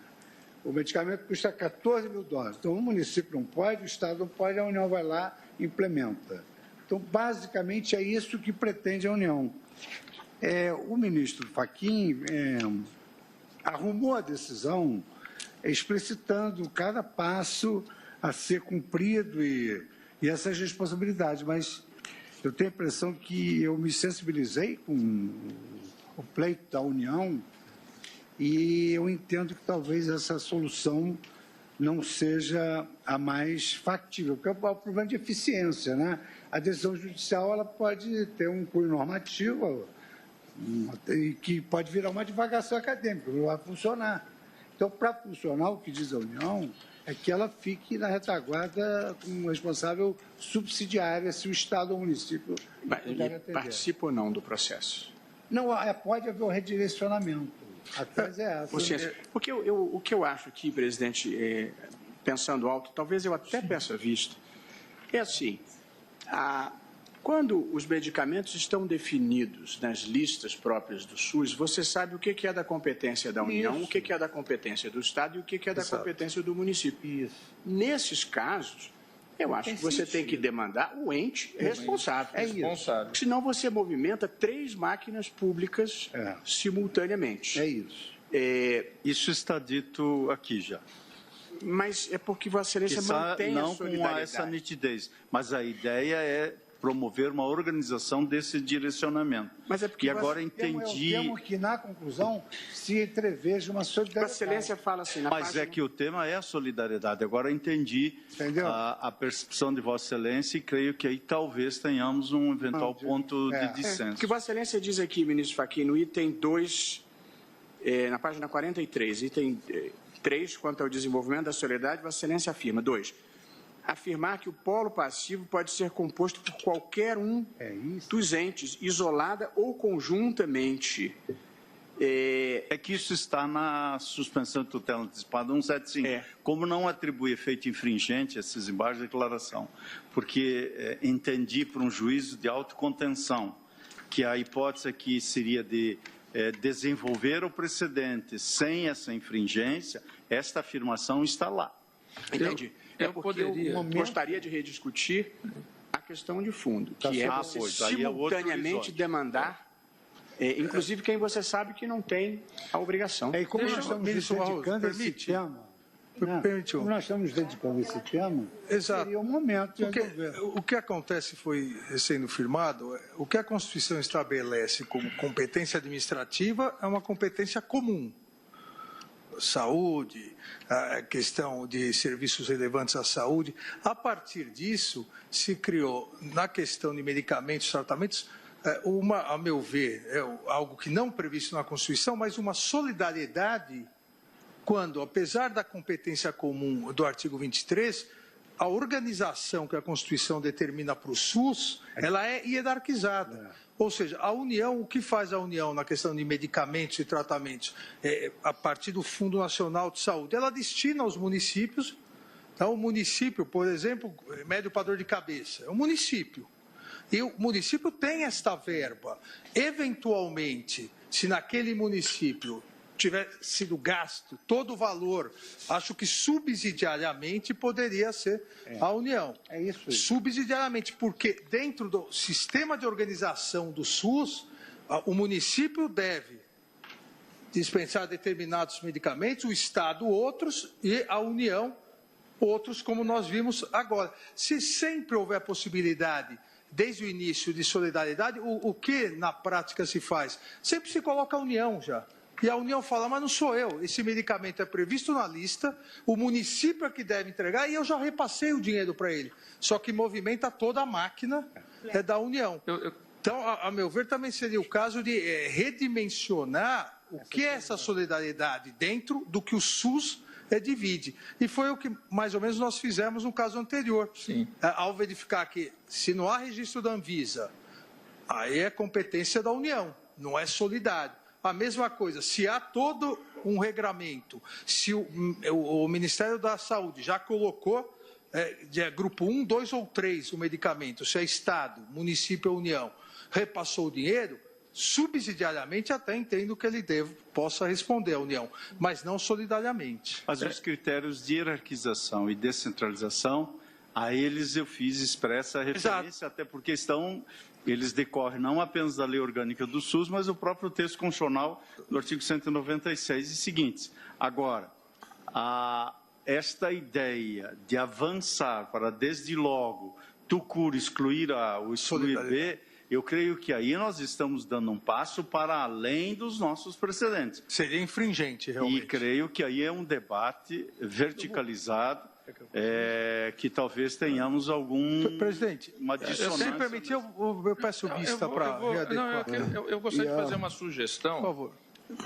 O medicamento custa 14 mil dólares. Então, o município não pode, o Estado não pode, a União vai lá e implementa. Então, basicamente, é isso que pretende a União. O ministro Fachin arrumou a decisão explicitando cada passo a ser cumprido e essas responsabilidades, mas eu tenho a impressão que eu me sensibilizei com o pleito da União e eu entendo que talvez essa solução não seja a mais factível, porque é um problema de eficiência, né? A decisão judicial ela pode ter um cunho normativo e que pode virar uma divagação acadêmica, não vai funcionar. Então, para funcionar, o que diz a União é que ela fique na retaguarda como responsável subsidiária se o Estado ou o município participa ou não do processo? Não, pode haver um redirecionamento. A tese é essa. Porque o que eu acho aqui, presidente, pensando alto, talvez eu até peça visto, é assim, quando os medicamentos estão definidos nas listas próprias do SUS, você sabe o que é da competência da União, o que é da competência do Estado e o que é da competência do município. Nesses casos, eu acho que você tem que demandar o ente responsável. Senão você movimenta 3 máquinas públicas simultaneamente. É isso. Isso está dito aqui já. Mas é porque Vossa Excelência mantém a solidariedade. Não com essa nitidez, mas a ideia é promover uma organização desse direcionamento. Mas é porque e agora entendi... Eu temo que, na conclusão, se entreveja uma solidariedade. Vossa Excelência fala assim... Mas é que o tema é a solidariedade. Agora entendi a percepção de Vossa Excelência e creio que aí talvez tenhamos um eventual ponto de dissenso. O que Vossa Excelência diz aqui, ministro Fachin, no item 2, na página 43, item 3, quanto ao desenvolvimento da solidariedade, Vossa Excelência afirma, 2, afirmar que o polo passivo pode ser composto por qualquer um dos entes, isolada ou conjuntamente. É que isso está na suspensão de tutela antecipada 175. Como não atribui efeito infringente a esses embargos de declaração, porque entendi por um juízo de autocontenção que a hipótese aqui seria de desenvolver o precedente sem essa infringência, esta afirmação está lá. Entendi. Eu gostaria de rediscutir a questão de fundo, que é você simultaneamente demandar, inclusive quem você sabe que não tem a obrigação. E como nós estamos dedicando esse tema, como nós estamos dedicando esse tema, seria o momento de resolver. O que acontece foi sendo firmado, o que a Constituição estabelece como competência administrativa é uma competência comum. Saúde, a questão de serviços relevantes à saúde. A partir disso, se criou, na questão de medicamentos, tratamentos, a meu ver, algo que não previsto na Constituição, mas uma solidariedade quando, apesar da competência comum do artigo 23, a organização que a Constituição determina para o SUS, ela é hierarquizada. Ou seja, a União, o que faz a União na questão de medicamentos e tratamentos, a partir do Fundo Nacional de Saúde, ela destina aos municípios. Então, o município, por exemplo, mede para dor de cabeça, é um município. E o município tem esta verba. Eventualmente, se naquele município tiver sido gasto todo o valor, acho que subsidiariamente poderia ser a União. É isso aí. Subsidiariamente, porque dentro do sistema de organização do SUS, o município deve dispensar determinados medicamentos, o Estado outros e a União outros, como nós vimos agora. Se sempre houver possibilidade, desde o início, de solidariedade, o que na prática se faz? Sempre se coloca a União já. E a União fala, mas não sou eu, esse medicamento é previsto na lista, o município é que deve entregar e eu já repassei o dinheiro para ele. Só que movimenta toda a máquina da União. Então, a meu ver, também seria o caso de redimensionar o que é essa solidariedade dentro do que o SUS divide. E foi o que, mais ou menos, nós fizemos no caso anterior. Sim. Ao verificar que, se não há registro da Anvisa, aí é competência da União, não é solidário. A mesma coisa, se há todo um regramento, se o Ministério da Saúde já colocou de grupo 1, 2 ou 3 o medicamento, se é Estado, município ou União, repassou o dinheiro, subsidiariamente até entendo que ele possa responder à União, mas não solidariamente. Mas os critérios de hierarquização e descentralização, a eles eu fiz expressa referência, até porque eles decorrem não apenas da lei orgânica do SUS, mas do próprio texto constitucional do artigo 196 e seguintes. Agora, esta ideia de avançar para, desde logo, Tucur excluir A ou excluir B, eu creio que aí nós estamos dando um passo para além dos nossos precedentes. Seria infringente, realmente. E creio que aí é um debate verticalizado que talvez tenhamos algum... Presidente, uma dissonância. se me permitir, eu peço vista para readequar. Eu gostaria de fazer uma sugestão. Por favor.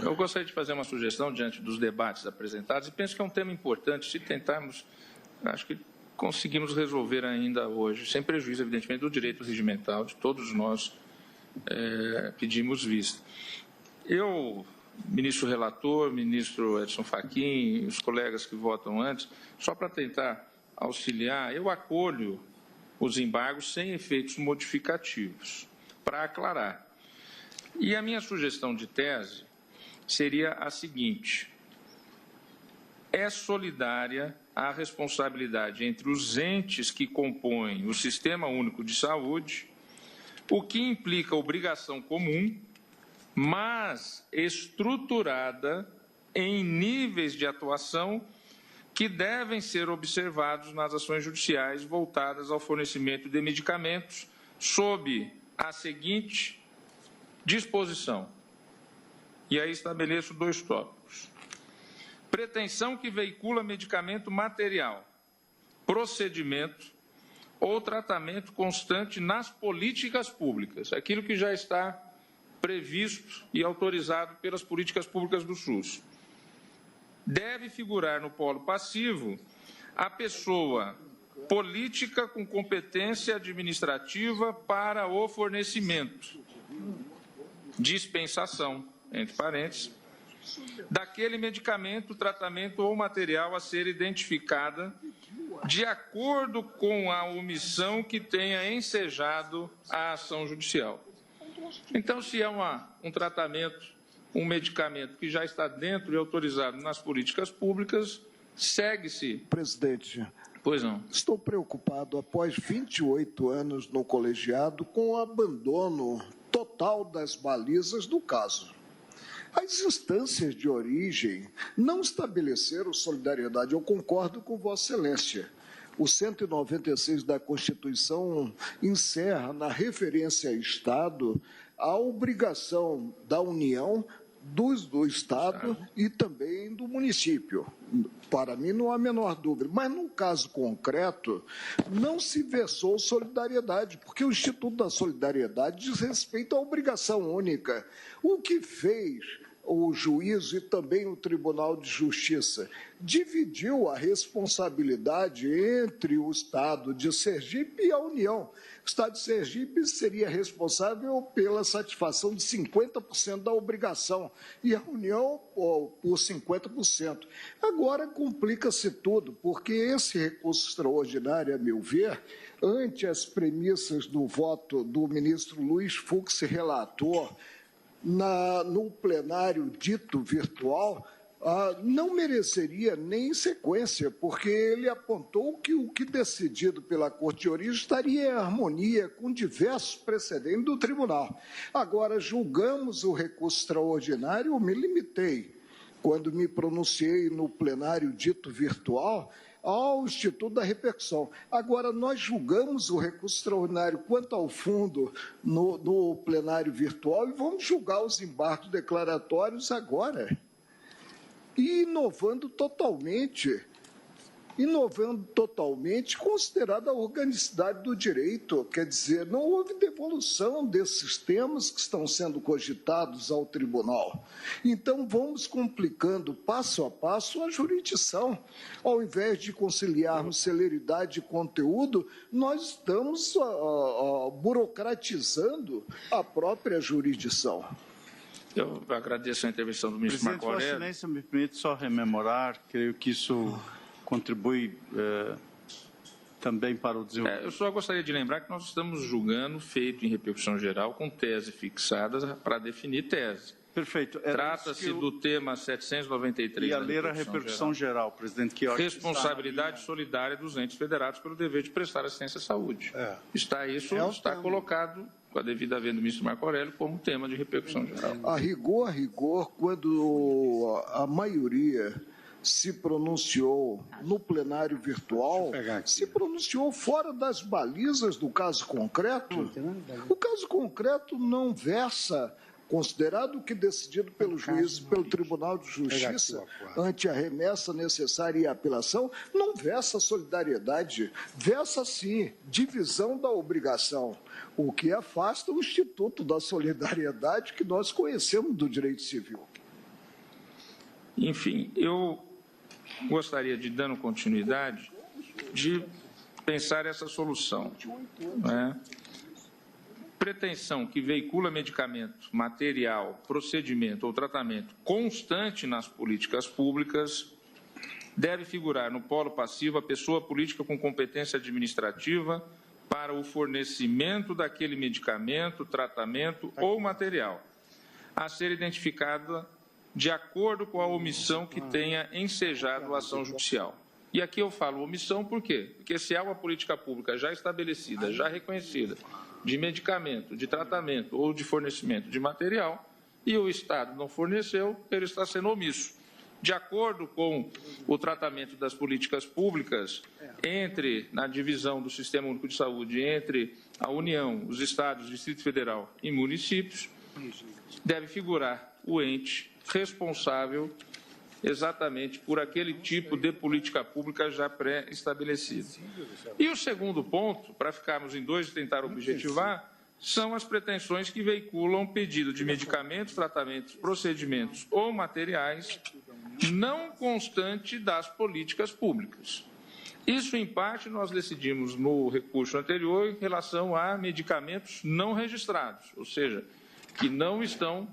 Eu gostaria de fazer uma sugestão diante dos debates apresentados e penso que é um tema importante. Se tentarmos, acho que conseguimos resolver ainda hoje, sem prejuízo, evidentemente, do direito regimental de todos nós pedimos vista. Eu, ministro relator, ministro Edson Fachin, os colegas que votam antes, só para tentar auxiliar, eu acolho os embargos sem efeitos modificativos, para aclarar. E a minha sugestão de tese seria a seguinte: é solidária a responsabilidade entre os entes que compõem o Sistema Único de Saúde, o que implica obrigação comum, mas estruturada em níveis de atuação que devem ser observados nas ações judiciais voltadas ao fornecimento de medicamentos sob a seguinte disposição. E aí estabeleço 2 tópicos. Pretensão que veicula medicamento material, procedimento ou tratamento constante nas políticas públicas, aquilo que já está previsto e autorizado pelas políticas públicas do SUS. Deve figurar no polo passivo a pessoa política com competência administrativa para o fornecimento, dispensação, entre parênteses, daquele medicamento, tratamento ou material a ser identificada de acordo com a omissão que tenha ensejado a ação judicial. Então, se é um tratamento, um medicamento que já está dentro e autorizado nas políticas públicas, segue-se. Presidente. Pois não. Estou preocupado, após 28 anos no colegiado, com o abandono total das balizas do caso. As instâncias de origem não estabeleceram solidariedade. Eu concordo com Vossa Excelência. O 196 da Constituição encerra, na referência a Estado, a obrigação da União, do Estado e também do município. Para mim, não há a menor dúvida. Mas, no caso concreto, não se versou solidariedade, porque o Instituto da Solidariedade diz respeito à obrigação única. O que fez o juízo e também o Tribunal de Justiça dividiu a responsabilidade entre o Estado de Sergipe e a União. O Estado de Sergipe seria responsável pela satisfação de 50% da obrigação e a União por 50%. Agora complica-se tudo, porque esse recurso extraordinário, a meu ver, ante as premissas do voto do ministro Luiz Fux, relator, no plenário dito virtual, não mereceria nem sequência, porque ele apontou que o que decidido pela Corte de Origem estaria em harmonia com diversos precedentes do tribunal. Agora, julgamos o recurso extraordinário, eu me limitei, quando me pronunciei no plenário dito virtual, ao Instituto da Repercussão. Agora, nós julgamos o recurso extraordinário quanto ao fundo no plenário virtual e vamos julgar os embargos declaratórios agora. E inovando totalmente, considerada a organicidade do direito. Quer dizer, não houve devolução desses temas que estão sendo cogitados ao tribunal. Então, vamos complicando passo a passo a jurisdição. Ao invés de conciliarmos celeridade e conteúdo, nós estamos burocratizando a própria jurisdição. Eu agradeço a intervenção do ministro Marco Aurélio. Presidente, Vossa Excelência, me permite só rememorar, creio que isso contribui também para o desenvolvimento. Eu só gostaria de lembrar que nós estamos julgando feito em repercussão geral com tese fixada para definir tese. Perfeito. Trata-se do tema 793 e a ler a repercussão geral, presidente. Que responsabilidade solidária dos entes federados pelo dever de prestar assistência à saúde. Está colocado, com a devida venda do ministro Marco Aurélio, como tema de repercussão geral. A rigor, quando a maioria se pronunciou no plenário virtual, se pronunciou fora das balizas do caso concreto. O caso concreto não versa considerado o que decidido pelo juiz, pelo Tribunal de Justiça, ante a remessa necessária e a apelação, não versa solidariedade, versa, sim, divisão da obrigação, o que afasta o Instituto da Solidariedade que nós conhecemos do direito civil. Enfim, eu gostaria de, dando continuidade, de pensar essa solução, né? Pretensão que veicula medicamento, material, procedimento ou tratamento constante nas políticas públicas deve figurar no polo passivo a pessoa política com competência administrativa para o fornecimento daquele medicamento, tratamento ou material, a ser identificada de acordo com a omissão que tenha ensejado a ação judicial. E aqui eu falo omissão por quê? Porque se há uma política pública já estabelecida, já reconhecida, de medicamento, de tratamento ou de fornecimento de material, e o Estado não forneceu, ele está sendo omisso. De acordo com o tratamento das políticas públicas, na divisão do Sistema Único de Saúde, entre a União, os Estados, Distrito Federal e municípios, deve figurar o ente responsável exatamente por aquele tipo de política pública já pré-estabelecida. E o segundo ponto, para ficarmos em dois e tentar objetivar, são as pretensões que veiculam pedido de medicamentos, tratamentos, procedimentos ou materiais não constante das políticas públicas. Isso, em parte, nós decidimos no recurso anterior em relação a medicamentos não registrados, ou seja, que não estão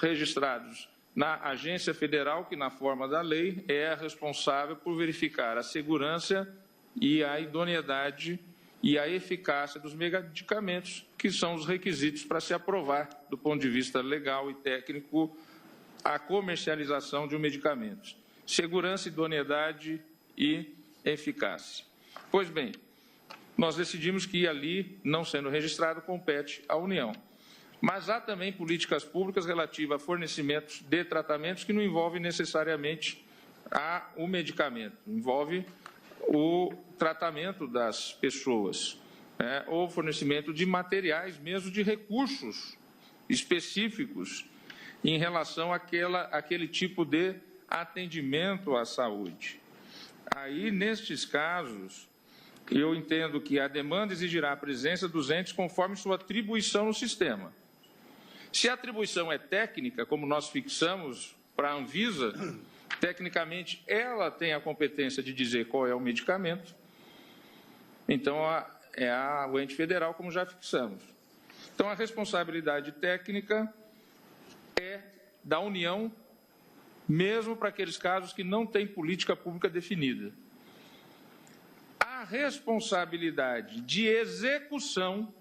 registrados na agência federal, que, na forma da lei, é a responsável por verificar a segurança e a idoneidade e a eficácia dos medicamentos, que são os requisitos para se aprovar, do ponto de vista legal e técnico, a comercialização de um medicamento. Segurança, idoneidade e eficácia. Pois bem, nós decidimos que ali, não sendo registrado, compete à União. Mas há também políticas públicas relativas a fornecimentos de tratamentos que não envolvem necessariamente o medicamento, envolve o tratamento das pessoas, ou fornecimento de materiais, mesmo de recursos específicos em relação àquele tipo de atendimento à saúde. Aí, nestes casos, eu entendo que a demanda exigirá a presença dos entes conforme sua atribuição no sistema. Se a atribuição é técnica, como nós fixamos para a Anvisa, tecnicamente ela tem a competência de dizer qual é o medicamento, então o ente federal, como já fixamos. Então, a responsabilidade técnica é da União, mesmo para aqueles casos que não têm política pública definida. A responsabilidade de execução,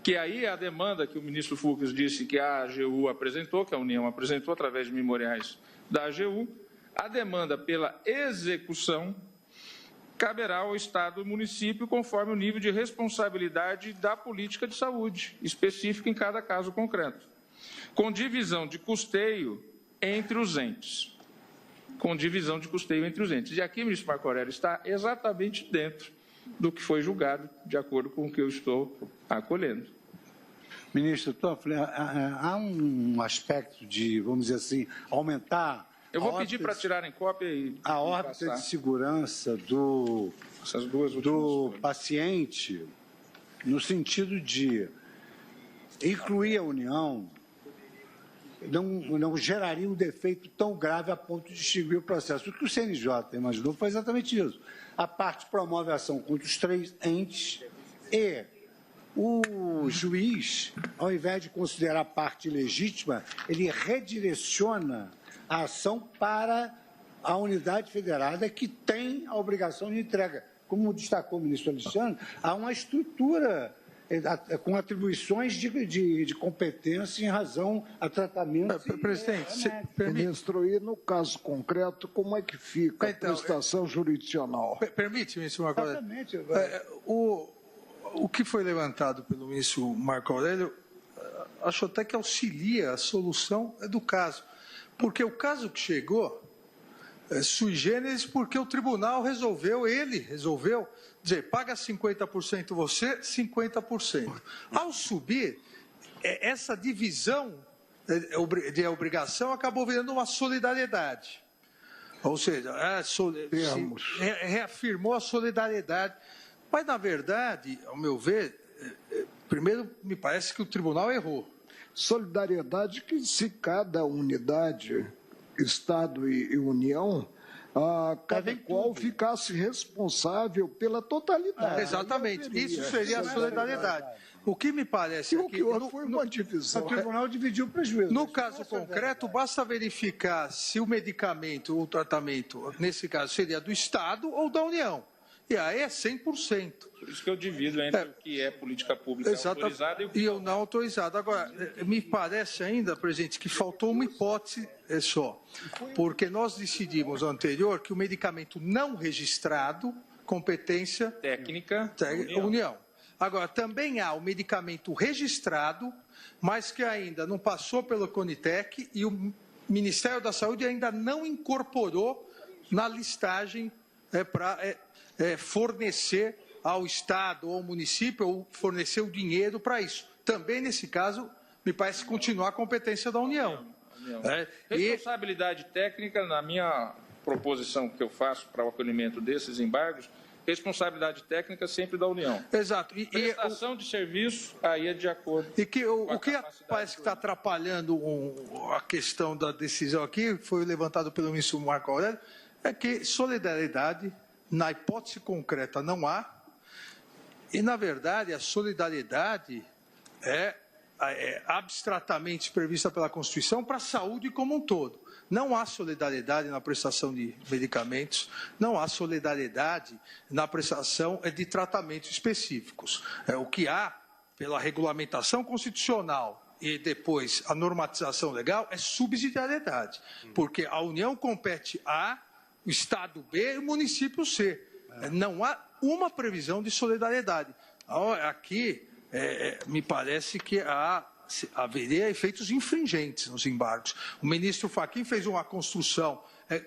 que aí é a demanda que o ministro Fux disse que a AGU apresentou, que a União apresentou através de memoriais da AGU, a demanda pela execução caberá ao Estado e município conforme o nível de responsabilidade da política de saúde, específica em cada caso concreto, com divisão de custeio entre os entes. Com divisão de custeio entre os entes. E aqui, ministro Marco Aurélio, está exatamente dentro do que foi julgado, de acordo com o que eu estou acolhendo. Ministro Toffoli, há um aspecto de, vamos dizer assim, aumentar... Eu vou pedir para tirarem cópia e a órbita de segurança do paciente, no sentido de incluir a União, não geraria um defeito tão grave a ponto de extinguir o processo. O que o CNJ imaginou foi exatamente isso. A parte promove a ação contra os três entes e o juiz, ao invés de considerar a parte legítima, ele redireciona a ação para a unidade federada que tem a obrigação de entrega. Como destacou o ministro Alexandre, há uma estrutura com atribuições de competência em razão a tratamento. Presidente, ministro, e no caso concreto, como é que fica a prestação jurisdicional? Permite, ministro Marco Aurélio? Exatamente. O que foi levantado pelo ministro Marco Aurélio, acho até que auxilia a solução do caso. Porque o caso que chegou sui generis porque o tribunal ele resolveu dizer, paga 50% você, 50%. Ao subir, essa divisão de obrigação acabou virando uma solidariedade. Ou seja, reafirmou a solidariedade. Mas, na verdade, ao meu ver, primeiro, me parece que o tribunal errou. Solidariedade que, se cada unidade, Estado e União, cada qual ficasse responsável pela totalidade. Exatamente, isso seria a solidariedade. O que me parece é que foi uma divisão. O tribunal dividiu o prejuízo. No caso concreto, basta verificar se o medicamento ou o tratamento, nesse caso, seria do Estado ou da União. E aí é 100%. Por isso que eu divido entre o que é política pública autorizada e o que eu não autorizado. Agora, me parece ainda, presidente, que faltou uma hipótese só. Porque nós decidimos anterior que o medicamento não registrado, competência técnica, União. Agora, também há o medicamento registrado, mas que ainda não passou pelo Conitec e o Ministério da Saúde ainda não incorporou na listagem para fornecer ao Estado ou ao município ou fornecer o dinheiro para isso. Também, nesse caso, me parece continuar a competência da União. Responsabilidade técnica, na minha proposição que eu faço para o acolhimento desses embargos, responsabilidade técnica sempre da União. Exato. Prestação de serviço, aí é de acordo. E que o que parece que está atrapalhando a questão da decisão aqui, foi levantado pelo ministro Marco Aurélio, é que solidariedade, na hipótese concreta, não há. E, na verdade, a solidariedade é abstratamente prevista pela Constituição para a saúde como um todo. Não há solidariedade na prestação de medicamentos, não há solidariedade na prestação de tratamentos específicos. O que há, pela regulamentação constitucional e depois a normatização legal, é subsidiariedade, porque a União compete A, o Estado B e o município C. Não há uma previsão de solidariedade. Aqui, me parece que haveria efeitos infringentes nos embargos. O ministro Fachin fez uma construção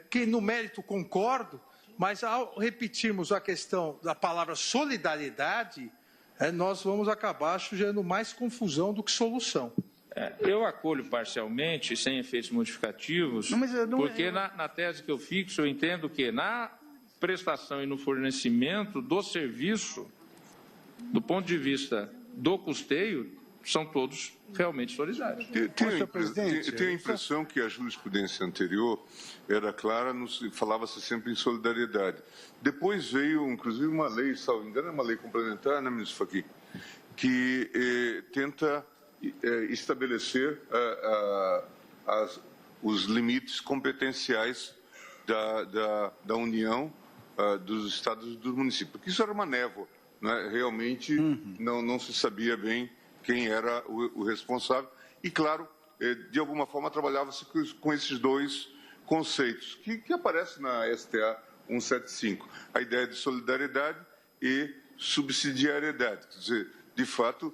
que, no mérito, concordo, mas ao repetirmos a questão da palavra solidariedade, nós vamos acabar gerando mais confusão do que solução. Eu acolho parcialmente, sem efeitos modificativos, porque na tese que eu fixo, eu entendo que na prestação e no fornecimento do serviço, do ponto de vista do custeio, são todos realmente solidários. Tenho a impressão que a jurisprudência anterior era clara, falava-se sempre em solidariedade. Depois veio, inclusive, uma lei, salvo engano, uma lei complementar, né, ministro Fachin, que tenta estabelecer os limites competenciais da União, dos estados e dos municípios. Porque isso era uma névoa, né? Realmente não se sabia bem quem era o responsável. E, claro, de alguma forma trabalhava-se com esses dois conceitos, que aparecem na STA 175. A ideia de solidariedade e subsidiariedade. Quer dizer, de fato,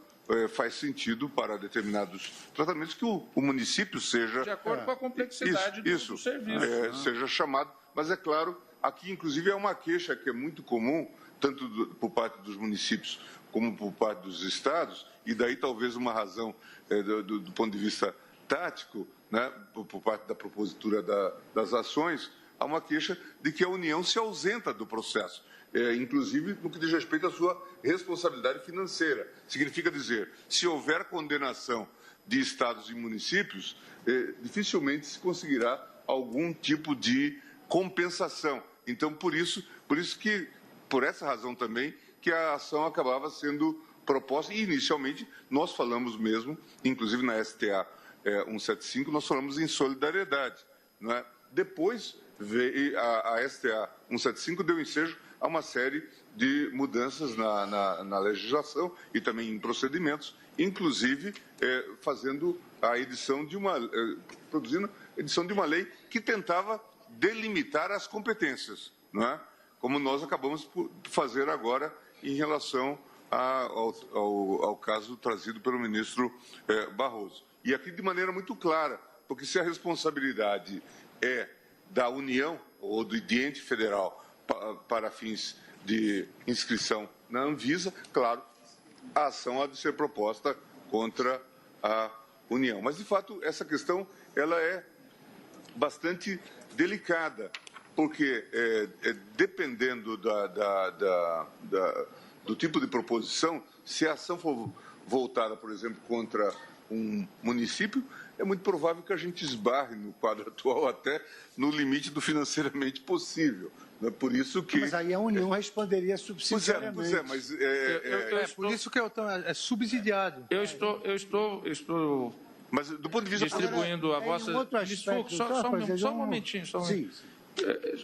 faz sentido para determinados tratamentos que o município seja... De acordo com a complexidade do serviço. Seja chamado. Mas, é claro, aqui, inclusive, é uma queixa que é muito comum, tanto por parte dos municípios como por parte dos estados, e daí talvez uma razão do ponto de vista tático, né, por parte da propositura das ações, há uma queixa de que a União se ausenta do processo, inclusive no que diz respeito à sua responsabilidade financeira. Significa dizer, se houver condenação de estados e municípios, dificilmente se conseguirá algum tipo de compensação. Então, por essa razão também, que a ação acabava sendo proposta, e inicialmente nós falamos mesmo, inclusive na STA 175, nós falamos em solidariedade. Não é? Depois, a STA 175 deu ensejo a uma série de mudanças na legislação e também em procedimentos, inclusive fazendo a edição de produzindo a edição de uma lei que tentava delimitar as competências, não é? Como nós acabamos por fazer agora em relação ao caso trazido pelo ministro Barroso. E aqui de maneira muito clara, porque se a responsabilidade é da União ou do ente federal para fins de inscrição na Anvisa, claro, a ação há de ser proposta contra à União. Mas, de fato, essa questão ela é bastante delicada, porque dependendo do tipo de proposição, se a ação for voltada, por exemplo, contra um município, é muito provável que a gente esbarre no quadro atual até no limite do financeiramente possível. É por isso que... Mas aí a União responderia subsidiariamente. Pois é, mas... por isso que é subsidiário. Eu estou mas do ponto de vista... distribuindo a vossa... Só um momentinho. Sim.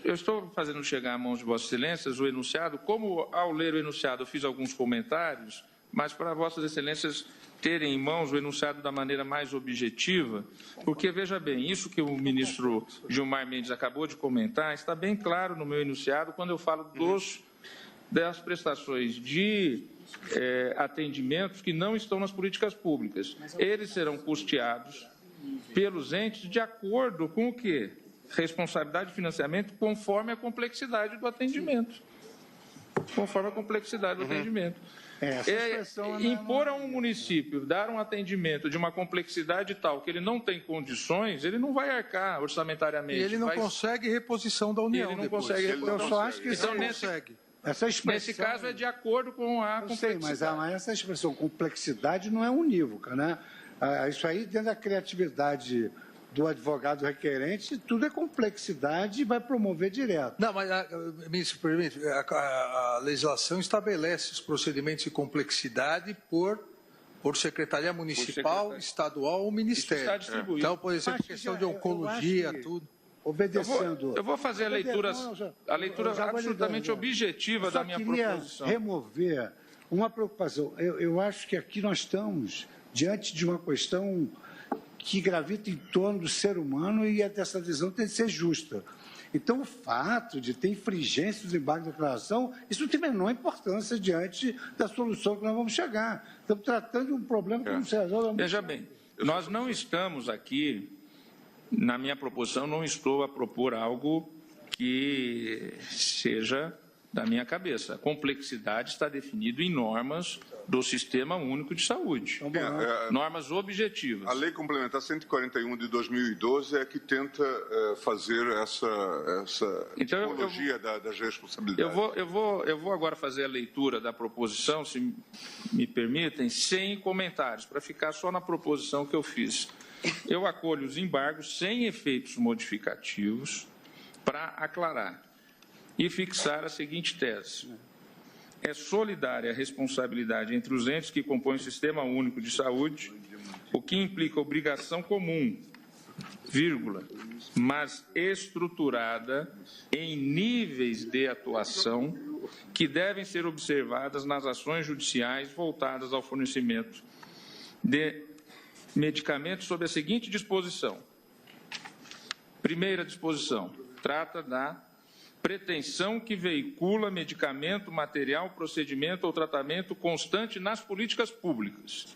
Eu estou fazendo chegar à mão de Vossas Excelências o enunciado. Como, ao ler o enunciado, eu fiz alguns comentários, mas para Vossas Excelências terem em mãos o enunciado da maneira mais objetiva, porque, veja bem, isso que o ministro Gilmar Mendes acabou de comentar está bem claro no meu enunciado quando eu falo das prestações de atendimentos que não estão nas políticas públicas. Eles serão custeados pelos entes de acordo com o quê? Responsabilidade de financiamento conforme a complexidade do atendimento. Conforme a complexidade do atendimento. Impor a um município dar um atendimento de uma complexidade tal que ele não tem condições, ele não vai arcar orçamentariamente. E ele não consegue reposição da União. Ele não consegue reposição. Eu só acho que então, consegue. Nesse caso é de acordo com a complexidade. Sei, mas essa expressão complexidade não é unívoca, né? Isso aí, dentro da criatividade do advogado requerente, tudo é complexidade e vai promover direto. Não, mas, ministro, permite, a legislação estabelece os procedimentos de complexidade por secretaria municipal, estadual ou ministério. Isso está distribuído. Então, por exemplo, questão de oncologia, tudo. Obedecendo. Eu vou fazer a leitura absolutamente objetiva da minha proposição. Remover uma preocupação. Eu acho que aqui nós estamos diante de uma questão que gravita em torno do ser humano e essa decisão tem de ser justa. Então, o fato de ter infringência dos embargos de declaração, isso não tem a menor importância diante da solução que nós vamos chegar. Estamos tratando de um problema que não se resolve. Veja bem, nós não estamos aqui, na minha proposição, não estou a propor algo que seja da minha cabeça. A complexidade está definida em normas do Sistema Único de Saúde. Normas objetivas. A Lei Complementar 141 de 2012 é que tenta fazer essa tipologia das responsabilidades. Eu vou agora fazer a leitura da proposição, se me permitem, sem comentários, para ficar só na proposição que eu fiz. Eu acolho os embargos sem efeitos modificativos para aclarar e fixar a seguinte tese. É solidária a responsabilidade entre os entes que compõem o Sistema Único de Saúde, o que implica obrigação comum, mas estruturada em níveis de atuação que devem ser observadas nas ações judiciais voltadas ao fornecimento de medicamentos sob a seguinte disposição. Primeira disposição, trata da pretensão que veicula medicamento, material, procedimento ou tratamento constante nas políticas públicas.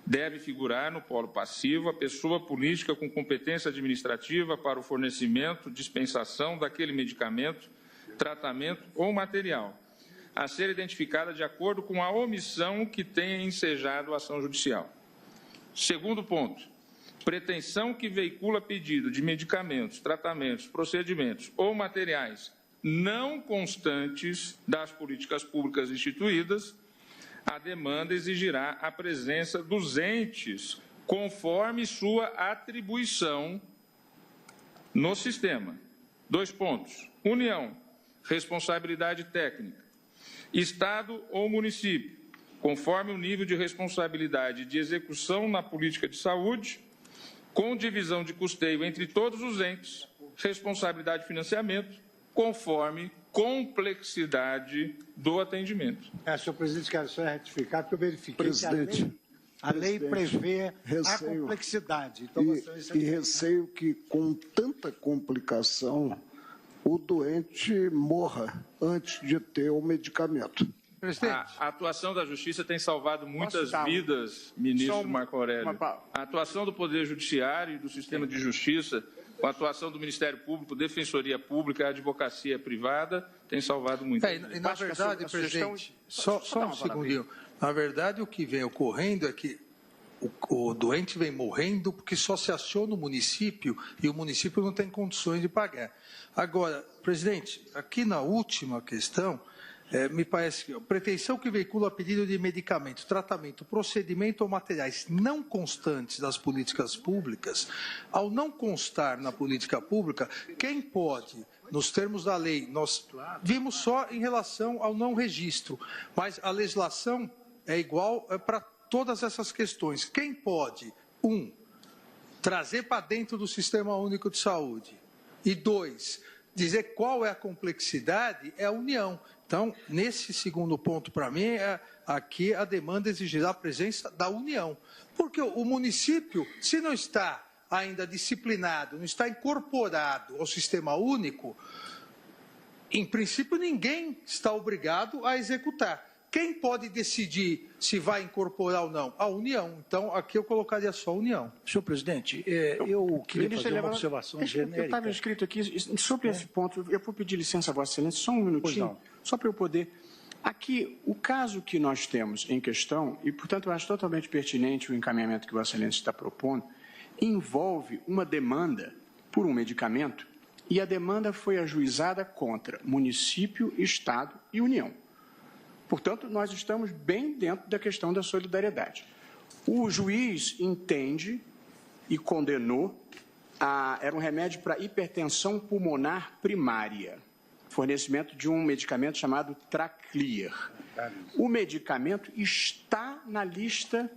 Deve figurar no polo passivo a pessoa política com competência administrativa para o fornecimento, dispensação daquele medicamento, tratamento ou material, a ser identificada de acordo com a omissão que tenha ensejado a ação judicial. Segundo ponto, pretensão que veicula pedido de medicamentos, tratamentos, procedimentos ou materiais não constantes das políticas públicas instituídas, a demanda exigirá a presença dos entes conforme sua atribuição no sistema. 2 pontos. União, responsabilidade técnica. Estado ou município, conforme o nível de responsabilidade de execução na política de saúde, com divisão de custeio entre todos os entes, responsabilidade de financiamento, conforme complexidade do atendimento. Senhor presidente, quero só retificar, porque eu verifiquei que a lei prevê a complexidade. Então, receio que, com tanta complicação, o doente morra antes de ter o medicamento. A atuação da Justiça tem salvado muitas vidas, ministro Marco Aurélio. A atuação do Poder Judiciário e do Sistema de Justiça, a atuação do Ministério Público, Defensoria Pública, a advocacia privada, tem salvado muitas vidas. E, na verdade, presidente, só um segundinho. Na verdade, o que vem ocorrendo é que o doente vem morrendo porque só se aciona o município e o município não tem condições de pagar. Agora, presidente, aqui na última questão, me parece que a pretensão que veicula pedido de medicamento, tratamento, procedimento ou materiais não constantes das políticas públicas, ao não constar na política pública, quem pode, nos termos da lei, nós vimos só em relação ao não registro, mas a legislação é igual para todas essas questões. Quem pode, trazer para dentro do Sistema Único de Saúde e, dizer qual é a complexidade, é a União. Então, nesse segundo ponto, para mim, aqui a demanda exigirá a presença da União. Porque o município, se não está ainda disciplinado, não está incorporado ao Sistema Único, em princípio, ninguém está obrigado a executar. Quem pode decidir se vai incorporar ou não? A União. Então, aqui eu colocaria só a União. Senhor presidente, eu queria fazer uma observação genérica. Eu estava inscrito aqui, sobre esse ponto, eu vou pedir licença a Vossa Excelência, só um minutinho, só para eu poder... Aqui, o caso que nós temos em questão, e, portanto, eu acho totalmente pertinente o encaminhamento que Vossa Excelência está propondo, envolve uma demanda por um medicamento, e a demanda foi ajuizada contra município, Estado e União. Portanto, nós estamos bem dentro da questão da solidariedade. O juiz entende e condenou, era um remédio para hipertensão pulmonar primária, fornecimento de um medicamento chamado Tracleer. O medicamento está na lista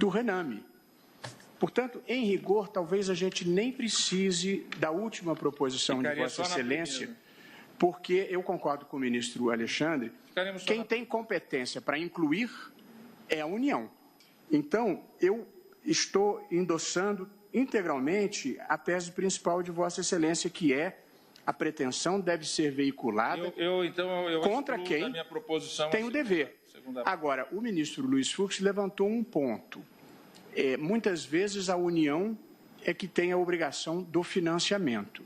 do Rename. Portanto, em rigor, talvez a gente nem precise da última proposição de Vossa Excelência, porque eu concordo com o ministro Alexandre, quem tem competência para incluir é a União. Então, eu estou endossando integralmente a tese principal de Vossa Excelência, que é a pretensão deve ser veiculada contra quem tem o dever. Agora, o ministro Luiz Fux levantou um ponto. Muitas vezes a União é que tem a obrigação do financiamento.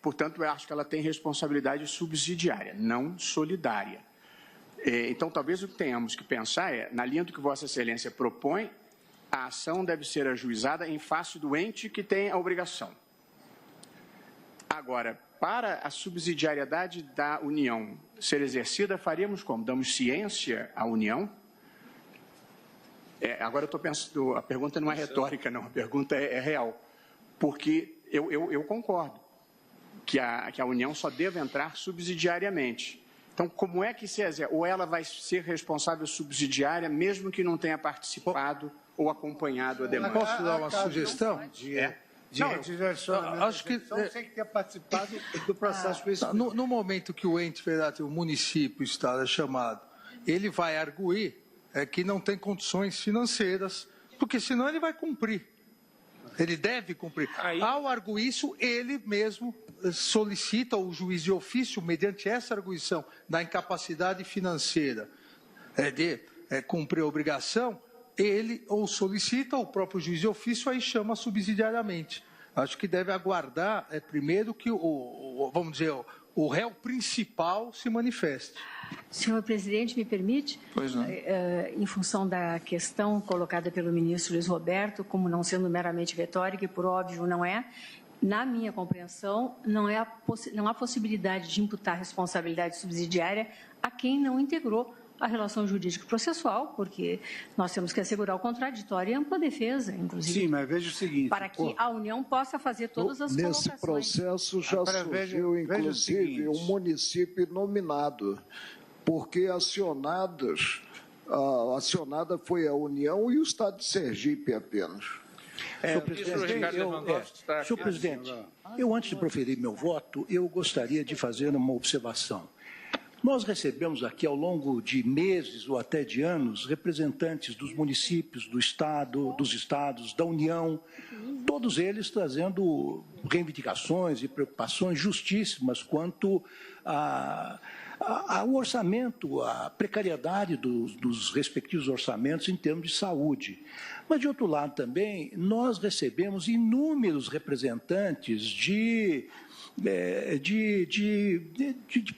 Portanto, eu acho que ela tem responsabilidade subsidiária, não solidária. Então, talvez o que tenhamos que pensar é, na linha do que Vossa Excelência propõe, a ação deve ser ajuizada em face do ente que tem a obrigação. Agora, para a subsidiariedade da União ser exercida, faríamos como? Damos ciência à União? Agora eu estou pensando, a pergunta não é retórica, não, a pergunta é real. Porque eu concordo que a União só deve entrar subsidiariamente. Então, como é que se exerce? Ou ela vai ser responsável subsidiária, mesmo que não tenha participado ou acompanhado a demanda? Posso dar uma sugestão? Acho que tem que ter participado do processo principal. No momento que o ente federativo, o município, está chamado, ele vai arguir que não tem condições financeiras, porque senão ele vai cumprir. Ele deve cumprir. Ao arguir isso, ele mesmo solicita ao juiz de ofício, mediante essa arguição da incapacidade financeira de cumprir a obrigação, ele ou solicita o próprio juiz de ofício, aí chama subsidiariamente. Acho que deve aguardar primeiro que vamos dizer, o réu principal se manifeste. Senhor presidente, me permite? Pois não. Em função da questão colocada pelo ministro Luiz Roberto, como não sendo meramente retórica, e por óbvio não é, na minha compreensão, não há possibilidade de imputar responsabilidade subsidiária a quem não integrou a relação jurídico-processual, porque nós temos que assegurar o contraditório e a ampla defesa, inclusive. Sim, mas veja o seguinte... Para que a União possa fazer todas as colocações. Nesse processo já surgiu, inclusive, um município nominado, porque acionada foi a União e o Estado de Sergipe apenas. Senhor presidente, eu antes de proferir meu voto, eu gostaria de fazer uma observação. Nós recebemos aqui, ao longo de meses ou até de anos, representantes dos municípios, dos estados, da União, todos eles trazendo reivindicações e preocupações justíssimas quanto ao orçamento, à precariedade dos respectivos orçamentos em termos de saúde. Mas, de outro lado, também, nós recebemos inúmeros representantes de de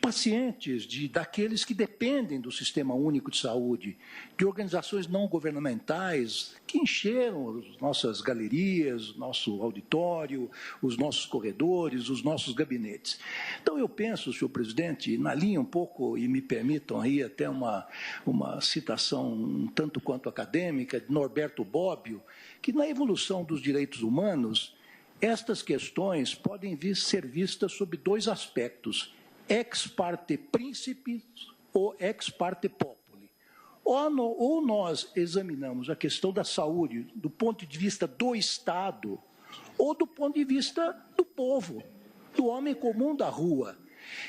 pacientes, daqueles que dependem do Sistema Único de Saúde, de organizações não governamentais que encheram as nossas galerias, nosso auditório, os nossos corredores, os nossos gabinetes. Então, eu penso, senhor presidente, na linha um pouco, e me permitam aí até uma citação um tanto quanto acadêmica, de Norberto Bobbio, que na evolução dos direitos humanos, estas questões podem ser vistas sob dois aspectos, ex parte principis ou ex parte populi. Ou nós examinamos a questão da saúde do ponto de vista do Estado ou do ponto de vista do povo, do homem comum da rua.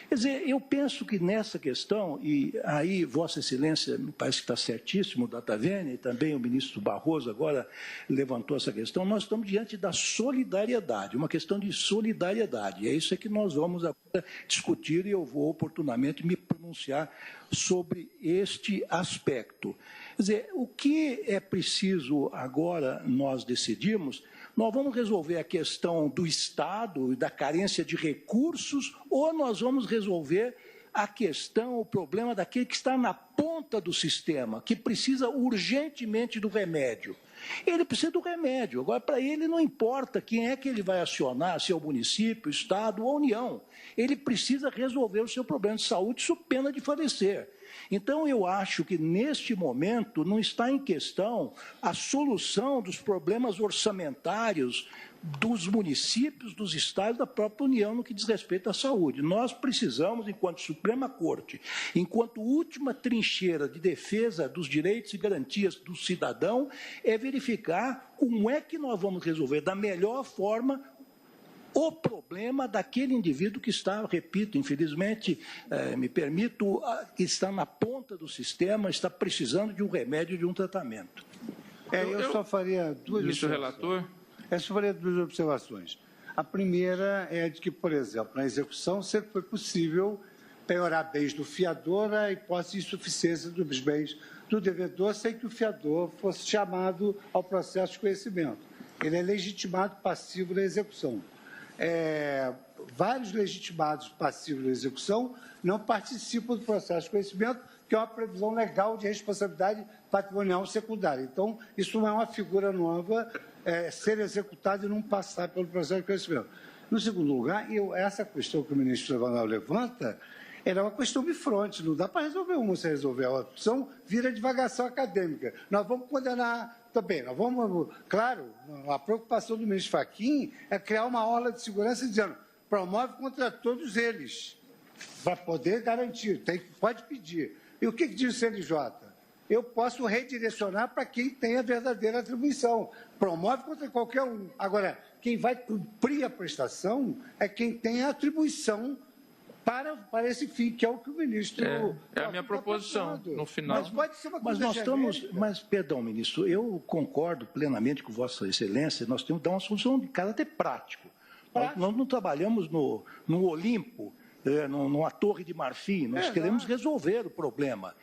Quer dizer, eu penso que nessa questão, e aí Vossa Excelência me parece que está certíssimo, Data Vênia, e também o ministro Barroso agora levantou essa questão, nós estamos diante da solidariedade, uma questão de solidariedade. É isso que nós vamos agora discutir e eu vou oportunamente me pronunciar sobre este aspecto. Quer dizer, o que é preciso agora nós decidirmos? Nós vamos resolver a questão do Estado e da carência de recursos ou nós vamos resolver a questão, o problema daquele que está na ponta do sistema, que precisa urgentemente do remédio. Ele precisa do remédio. Agora, para ele não importa quem é que ele vai acionar, se é o município, o Estado ou a União. Ele precisa resolver o seu problema de saúde sob pena de falecer. Então, eu acho que, neste momento, não está em questão a solução dos problemas orçamentários dos municípios, dos estados, da própria União, no que diz respeito à saúde. Nós precisamos, enquanto Suprema Corte, enquanto última trincheira de defesa dos direitos e garantias do cidadão, é verificar como é que nós vamos resolver da melhor forma o problema daquele indivíduo que está, repito, infelizmente, me permito, que está na ponta do sistema, está precisando de um remédio, de um tratamento. Eu só faria duas observações. A primeira é de que, por exemplo, na execução sempre foi possível penhorar bens do fiador a hipótese de insuficiência dos bens do devedor sem que o fiador fosse chamado ao processo de conhecimento. Ele é legitimado passivo da execução. Vários legitimados passivos da execução não participam do processo de conhecimento, que é uma previsão legal de responsabilidade patrimonial secundária. Então, isso não é uma figura nova, ser executado e não passar pelo processo de conhecimento. No segundo lugar, essa questão que o ministro Emanuel levanta era uma questão bifronte, não dá para resolver uma sem resolver a outra. Então, vira divagação acadêmica. Nós vamos condenar também, claro, a preocupação do ministro Fachin é criar uma orla de segurança dizendo promove contra todos eles, para poder garantir, pode pedir. E o que diz o CNJ? Eu posso redirecionar para quem tem a verdadeira atribuição. Promove contra qualquer um. Agora, quem vai cumprir a prestação é quem tem a atribuição para esse fim, que é o que o ministro... É a minha proposição, no final. Mas pode ser uma coisa perdão, ministro, eu concordo plenamente com Vossa Excelência, nós temos que dar uma solução de caráter prático. Nós não trabalhamos no Olimpo, numa torre de marfim, nós queremos resolver o problema.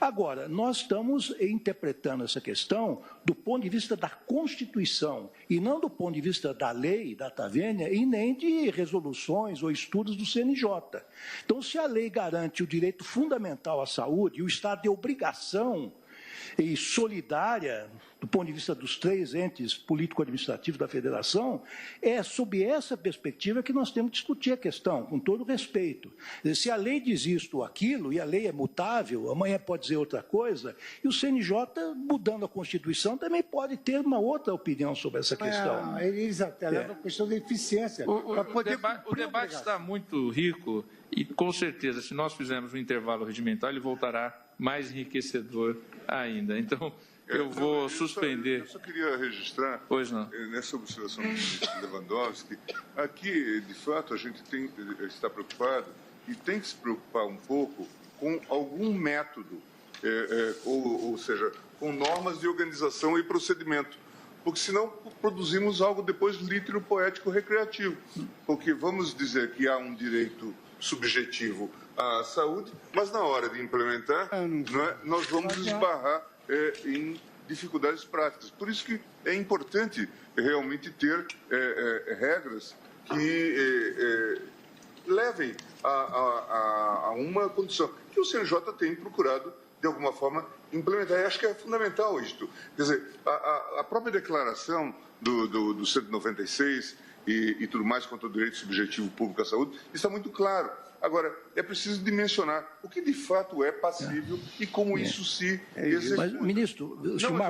Agora, nós estamos interpretando essa questão do ponto de vista da Constituição e não do ponto de vista da lei, Data Vênia, e nem de resoluções ou estudos do CNJ. Então, se a lei garante o direito fundamental à saúde e o Estado tem obrigação e solidária, do ponto de vista dos três entes político-administrativos da Federação, é sob essa perspectiva que nós temos que discutir a questão, com todo respeito. Se a lei diz isto ou aquilo, e a lei é mutável, amanhã pode dizer outra coisa, e o CNJ, mudando a Constituição, também pode ter uma outra opinião sobre essa questão. Eles até levam a questão da eficiência. O debate está muito rico e, com certeza, se nós fizermos um intervalo regimental, ele voltará mais enriquecedor ainda. Então, eu vou suspender. Eu só queria registrar, nessa observação do ministro Lewandowski, aqui, de fato, a gente está preocupado e tem que se preocupar um pouco com algum método, ou seja, com normas de organização e procedimento, porque senão produzimos algo depois lítero poético recreativo, porque vamos dizer que há um direito subjetivo à saúde, mas na hora de implementar, nós vamos esbarrar em dificuldades práticas. Por isso que é importante realmente ter regras levem a uma condição que o CNJ tem procurado, de alguma forma, implementar. E acho que é fundamental isto. Quer dizer, a própria declaração do 196 e tudo mais quanto ao direito subjetivo público à saúde está muito claro. Agora, é preciso dimensionar o que de fato é passível e como isso se executa. Mas, ministro,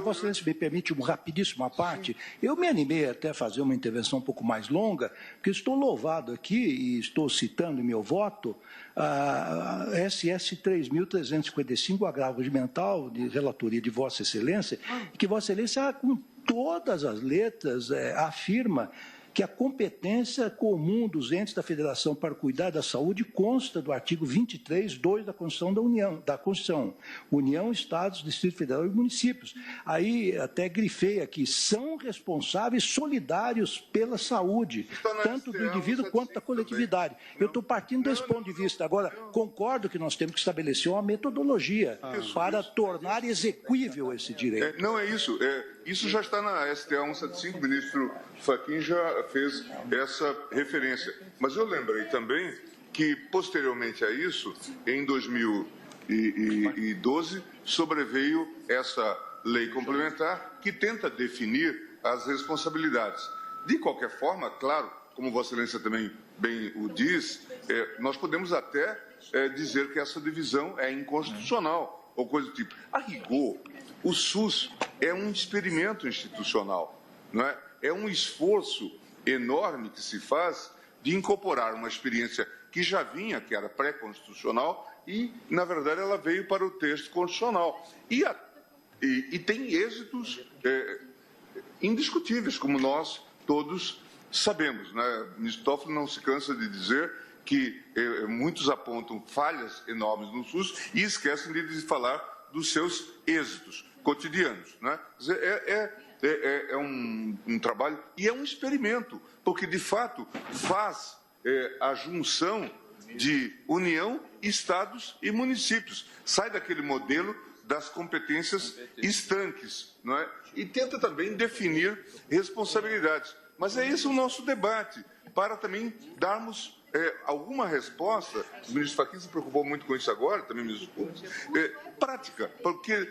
Vossa Excelência me permite uma rapidíssima parte. Eu me animei até a fazer uma intervenção um pouco mais longa, porque estou louvado aqui, e estou citando em meu voto, a SS 3.355, agravo regimental de relatoria de Vossa Excelência, que Vossa Excelência, com todas as letras, afirma que a competência comum dos entes da Federação para cuidar da saúde consta do artigo 23, 2 da Constituição da União, União, Estados, Distrito Federal e municípios. Aí até grifei aqui, são responsáveis solidários pela saúde, tanto do indivíduo quanto da coletividade. Eu estou partindo desse ponto de vista. Agora, concordo que nós temos que estabelecer uma metodologia para tornar exequível esse direito. Não é isso. Isso já está na STA 175, o ministro Fachin já fez essa referência. Mas eu lembrei também que, posteriormente a isso, em 2012, sobreveio essa lei complementar que tenta definir as responsabilidades. De qualquer forma, claro, como Vossa Excelência também bem o diz, nós podemos até dizer que essa divisão é inconstitucional ou coisa do tipo. A rigor, o SUS é um experimento institucional, não é? É um esforço enorme que se faz de incorporar uma experiência que já vinha, que era pré-constitucional, e, na verdade, ela veio para o texto constitucional. E tem êxitos indiscutíveis, como nós todos sabemos, né? O ministro Toffoli não se cansa de dizer que muitos apontam falhas enormes no SUS e esquecem de falar dos seus êxitos cotidianos, né? É um trabalho e é um experimento, porque de fato faz a junção de União, Estados e municípios. Sai daquele modelo das competências estanques, não é? E tenta também definir responsabilidades. Mas é esse o nosso debate, para também darmos alguma resposta. O ministro Fachin se preocupou muito com isso agora, também me desculpe, prática, porque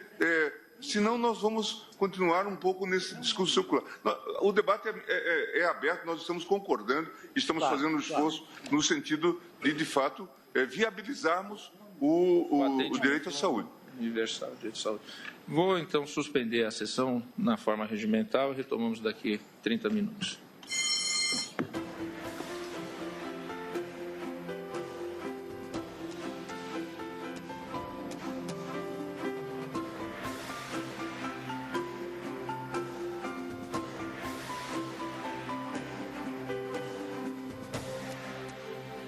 senão nós vamos continuar um pouco nesse discurso circular. O debate é aberto, nós estamos concordando, estamos fazendo um esforço no sentido de fato, viabilizarmos o direito à saúde. Universal, direito à saúde. Vou, então, suspender a sessão na forma regimental e retomamos daqui 30 minutos.